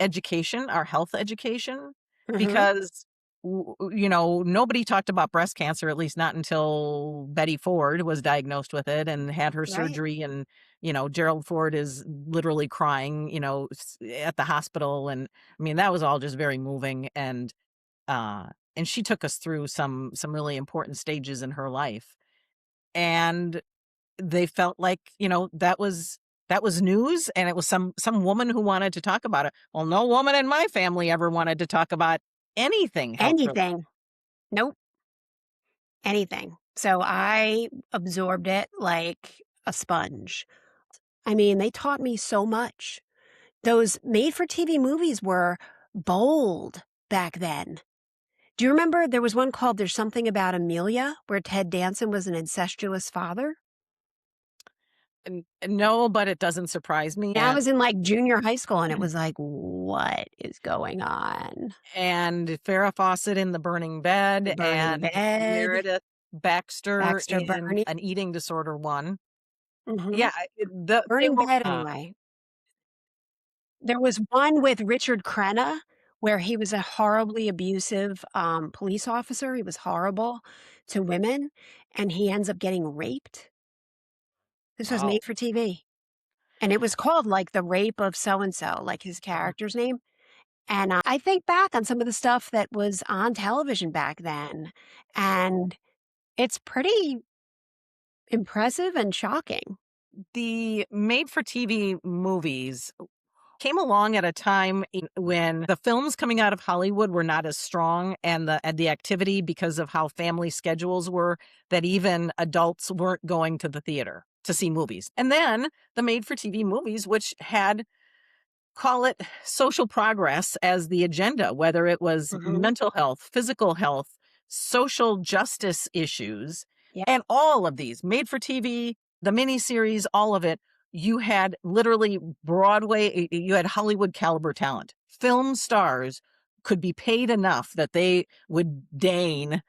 education, our health education, Mhm. because nobody talked about breast cancer, at least not until Betty Ford was diagnosed with it and had her Right. surgery. And Gerald Ford is literally crying, at the hospital. And I mean, that was all just very moving. Uh and she took us through some really important stages in her life. And they felt like, that was news, and it was some woman who wanted to talk about it. Well, no woman in my family ever wanted to talk about anything health related. Anything. Nope, anything. So I absorbed it like a sponge. I mean, they taught me so much. Those made for TV movies were bold back then. Do you remember there was one called There's Something About Amelia where Ted Danson was an incestuous father? No, but it doesn't surprise me. And I And was in like junior high school and it was like, what is going on? and Farrah Fawcett in The Burning The Bed, Burning and Bed, Meredith Baxter Baxter in Burney. An Eating Disorder One. Mhm. Yeah, they Burning were Bed anyway. There was one with Richard Crenna where he was a horribly abusive, police officer. He was horrible to women, and he ends up getting raped. This was wow. made for TV, and it was called, like, The Rape of So and So, like his Mhm. character's name, and, I think back on some of the stuff that was on television back then, and it's pretty impressive and shocking. The made for TV movies came along at a time when the films coming out of Hollywood were not as strong, and the activity, because of how family schedules were, that even adults weren't going to the theater to see movies. And then the made for TV movies, which had, call it, social progress as the agenda, whether it was Mhm. mental health, physical health, social justice issues, Yeah. and all of these made for TV, the miniseries, all of it. You had literally you had Hollywood caliber talent. Film stars could be paid enough that they would deign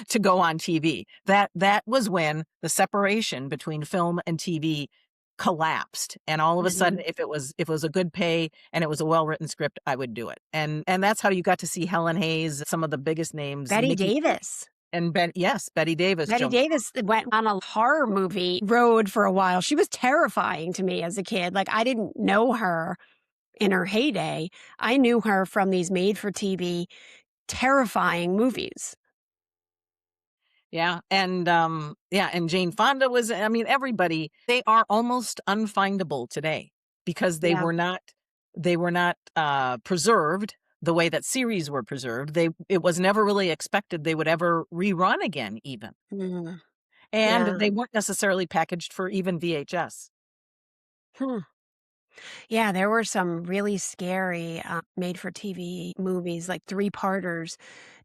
to go on TV. That was when the separation between film and TV collapsed. And all of a sudden, Mhm. if it was a good pay and it was a well-written script, I would do it. And that's how you got to see Helen Hayes, some of the biggest names, Betty Mickey Davis. and Betty Davis Betty jumped. Davis went on a horror movie road for a while. She was terrifying to me as a kid. Like, I didn't know her in her heyday. I knew her from these made-for-TV terrifying movies. Yeah. And Jane Fonda was, I mean, everybody, they are almost unfindable today because they Yeah. were not preserved the way that series were preserved. It was never really expected they would ever rerun again even. Mm, And yeah. they weren't necessarily packaged for even VHS. Hmm. Yeah, there were some really scary, made-for-TV movies, like three-parters.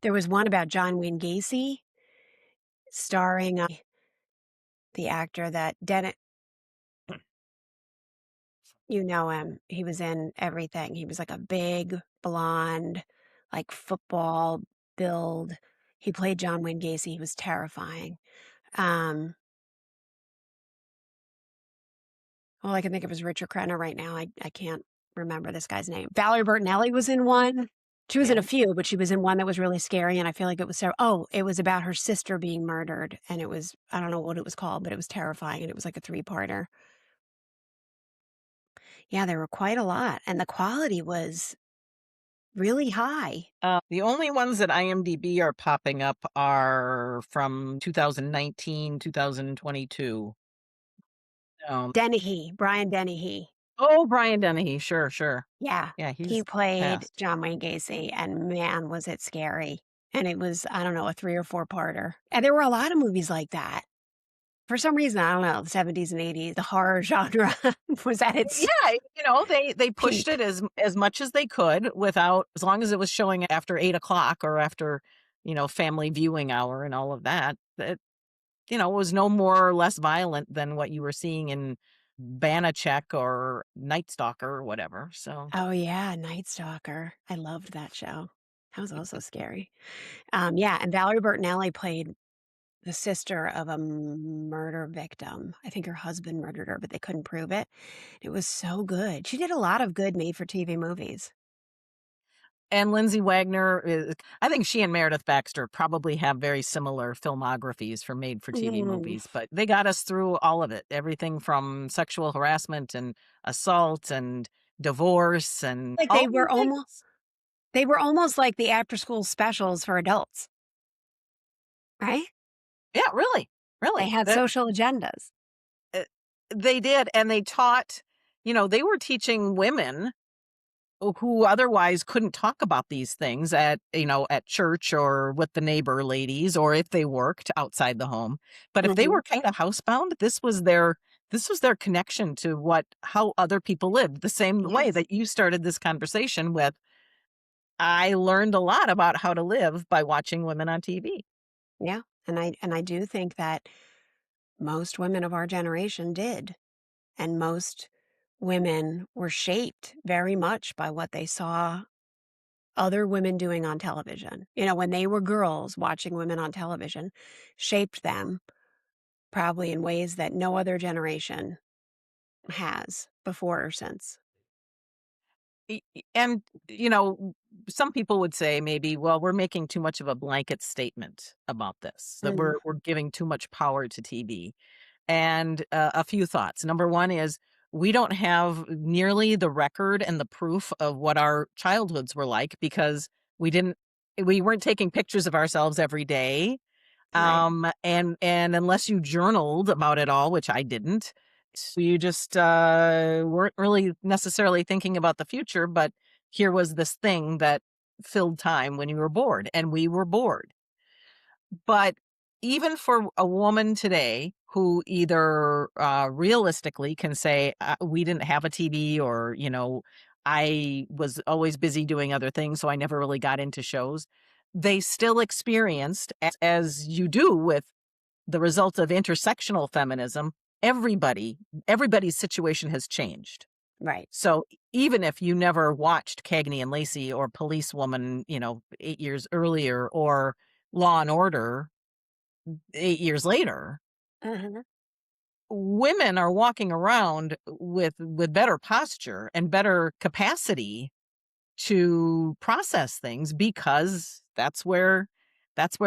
There was one about John Wayne Gacy starring, the actor that Dennett, you know him, he was in everything. He was like a big, blonde, like, football build. He played John Wayne Gacy, he was terrifying. Um, all I can think of is Richard Crenna right now. I can't remember this guy's name. Valerie Bertinelli was in one. She was in a Yeah. few, but she was in one that was really scary, and I feel like it was it was about her sister being murdered, and it was I don't know what it was called, but it was terrifying, and it was like a three-parter. Yeah, there were quite a lot, and the quality was really high. The only ones that IMDb are popping up are from 2019, 2022. Dennehy, Brian Dennehy. Oh, Brian Dennehy. Sure, sure. Yeah, Yeah, he he's played passed. John Wayne Gacy, and man, was it scary. And it was, I don't know, a 3 or 4-parter. And there were a lot of movies like that. For some reason, I don't know, the '70s and '80s, the horror genre was at its Yeah, they pushed it peak. as much as they could without as long as it was showing after 8 o'clock or after, family viewing hour and all of that. That was no more or less violent than what you were seeing in Banachek or Night Stalker or whatever. So Oh, yeah, Night Stalker. I loved that show. That was also scary. Yeah, and Valerie Bertinelli played the sister of a murder victim. I think her husband murdered her, but they couldn't prove it. It was so good. She did a lot of good made-for-TV movies. and Lindsay Wagner I think she and Meredith Baxter probably have very similar filmographies for made for TV Mm. movies, but they got us through all of it. Everything from sexual harassment and assault and divorce and Like, all the things. they were almost like the after-school specials for adults, right? Yeah, really. They Really. had social agendas. Uh, they did, and they taught, they were teaching women who otherwise couldn't talk about these things at church or with the neighbor ladies or if they worked outside the home. But if they Mhm. were kind of housebound, this was their connection to how other people lived. The same way Yes. that you started this conversation with, I learned a lot about how to live by watching women on TV. Yeah, and I do think that most women of our generation did, and most women were shaped very much by what they saw other women doing on television. When they were girls, watching women on television shaped them probably in ways that no other generation has before or since. And, you know, some people would say maybe, well, we're making too much of a blanket statement about this, that Mm, we're giving too much power to TV. And a few thoughts. Number one is we don't have nearly the record and the proof of what our childhoods were like because we weren't taking pictures of ourselves every day. right. And unless you journaled about it all, which I didn't, so you just weren't really necessarily thinking about the future. But here was this thing that filled time when you were bored, and we were bored. But even for a woman today who either realistically can say, we didn't have a TV, or, I was always busy doing other things, so I never really got into shows, they still experienced, as you do with the result of intersectional feminism, everybody's situation has changed. Right. So even if you never watched Cagney and Lacey or Policewoman, 8 years earlier, or Law and Order 8 years later, Mhm. women are walking around with better posture and better capacity to process things because that's where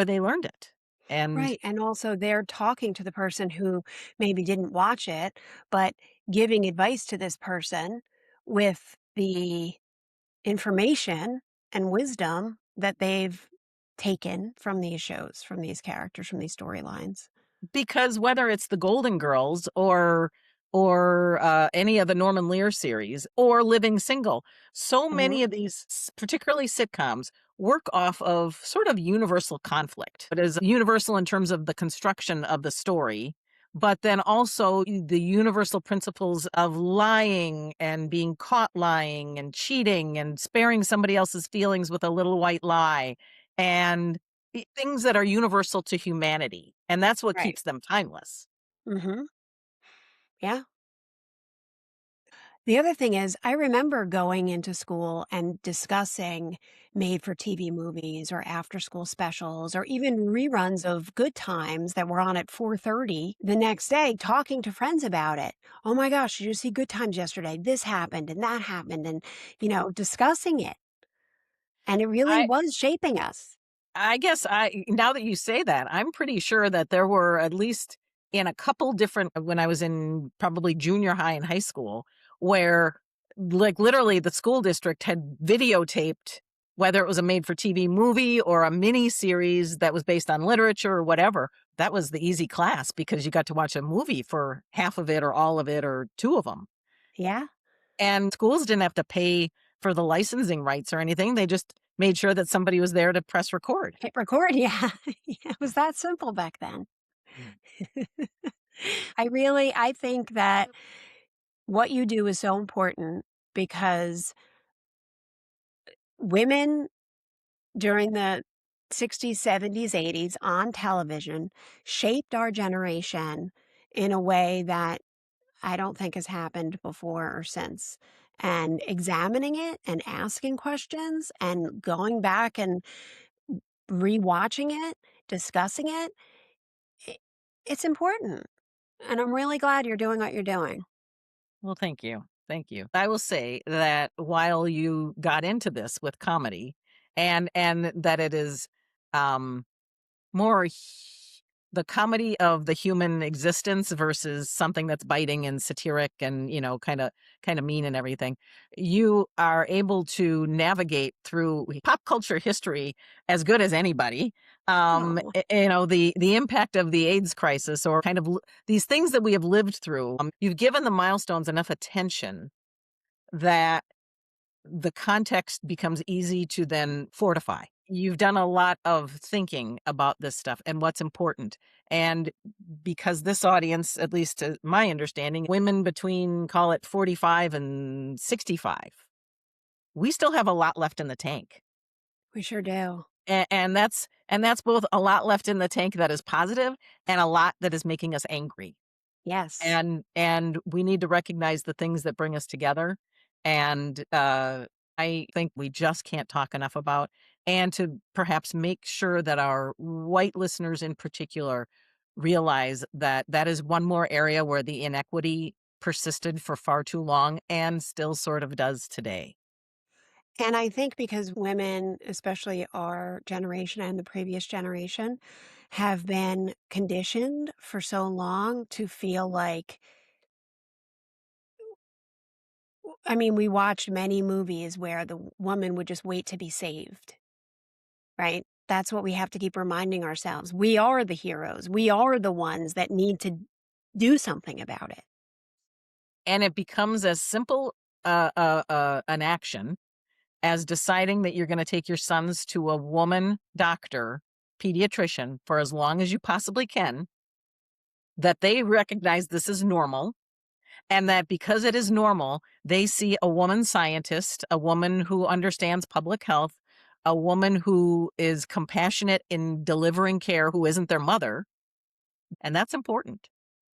they learned it. And Right, and also they're talking to the person who maybe didn't watch it, but giving advice to this person with the information and wisdom that they've taken from these shows, from these characters, from these storylines. because whether it's the Golden Girls or or any of the Norman Lear series, or Living Single. So Mhm. many of these, particularly sitcoms, work off of sort of universal conflict. It is universal in terms of the construction of the story, but then also the universal principles of lying and being caught lying and cheating and sparing somebody else's feelings with a little white lie, and things that are universal to humanity. And that's what Right. keeps them timeless. Mhm. Yeah. The other thing is, I remember going into school and discussing made for TV movies or after school specials or even reruns of Good Times that were on at 4:30 the next day, talking to friends about it. "Oh my gosh, did you see Good Times yesterday? This happened and that happened," and, discussing it. And it really I was shaping us. I guess now that you say that, I'm pretty sure that there were at least in a couple different when I was in probably junior high and high school, where like literally the school district had videotaped whether it was a made for TV movie or a mini series that was based on literature or whatever. That was the easy class because you got to watch a movie for half of it or all of it or two of them. Yeah. And schools didn't have to pay for the licensing rights or anything. They just made sure that somebody was there to press record. Hit record, yeah. Yeah, it was that simple back then. I think that what you do is so important because women during the 60s, 70s, 80s on television shaped our generation in a way that I don't think has happened before or since. And examining it and asking questions and going back and rewatching it, discussing it, I it's important. And I'm really glad you're doing what you're doing. Well, thank you. Thank you. I will say that while you got into this with comedy and that it is um more the comedy of the human existence versus something that's biting and satiric and kind of mean and everything, you are able to navigate through pop culture history as good as anybody. Oh, The impact of the AIDS crisis or kind of these things that we have lived through. You've given the milestones enough attention that the context becomes easy to then fortify. You've done a lot of thinking about this stuff and what's important. And because this audience, at least to my understanding, women between, call it 45 and 65, we still have a lot left in the tank. we sure do. And that's both a lot left in the tank that is positive and a lot that is making us angry. Yes. And we need to recognize the things that bring us together, and I think we just can't talk enough about, and to perhaps make sure that our white listeners in particular realize that that is one more area where the inequity persisted for far too long and still sort of does today. And I think because women, especially our generation and the previous generation, have been conditioned for so long to feel like, I mean, we watched many movies where the woman would just wait to be saved, right? That's what we have to keep reminding ourselves. We are the heroes. We are the ones that need to do something about it. And it becomes as simple an action as deciding that you're going to take your sons to a woman doctor, pediatrician, for as long as you possibly can, that they recognize this is normal, and that because it is normal, they see a woman scientist, a woman who understands public health, a woman who is compassionate in delivering care who isn't their mother. And that's important.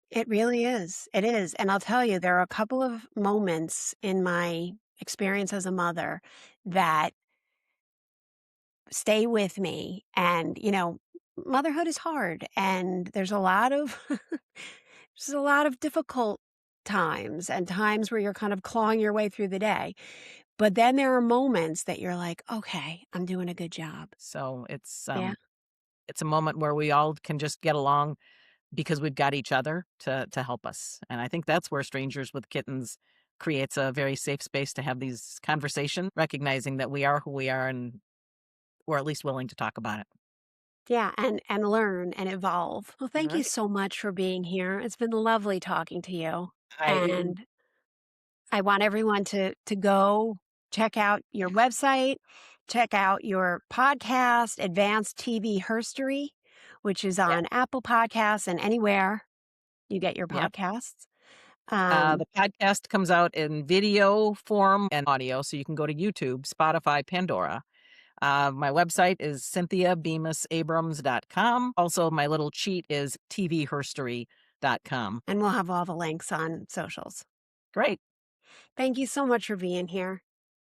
It really is. It is. And I'll tell you, there are a couple of moments in my experience as a mother that stay with me. And, motherhood is hard and there's a lot of there's a lot of difficult times and times where you're kind of clawing your way through the day. But then there are moments that you're like, okay, I'm doing a good job. So Yeah. it's a moment where we all can just get along because we've got each other to help us. And I think that's where Strangers with Kittens creates a very safe space to have these conversations, recognizing that we are who we are and we're at least willing to talk about it. Yeah, and learn and evolve. Well, thank you Right. so much for being here. It's been lovely talking to you. I And I want everyone to go check out your website, check out your podcast, Advanced TV Herstory, which is yeah, on Apple Podcasts and anywhere you get your yep. podcasts. Um, The podcast comes out in video form and audio, so you can go to YouTube, Spotify, Pandora. My website is cynthiabemis-abrams.com. Also, my little cheat is tvherstory.com. and we'll have all the links on socials. Great. Thank you so much for being here.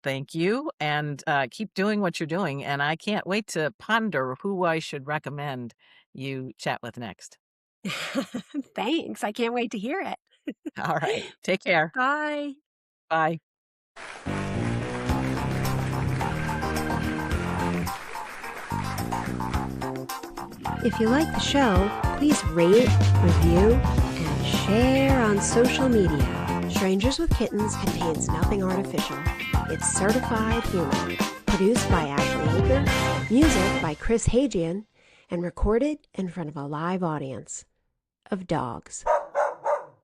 Thank you. And keep doing what you're doing. And I can't wait to ponder who I should recommend you chat with next. Thanks. I can't wait to hear it. All right. Take care. Bye. Bye. If you like the show, please rate, review, and share on social media. Strangers with Kittens contains nothing artificial. It's certified humor. Produced by Ashley Aker, music by Chris Hagian, and recorded in front of a live audience of dogs.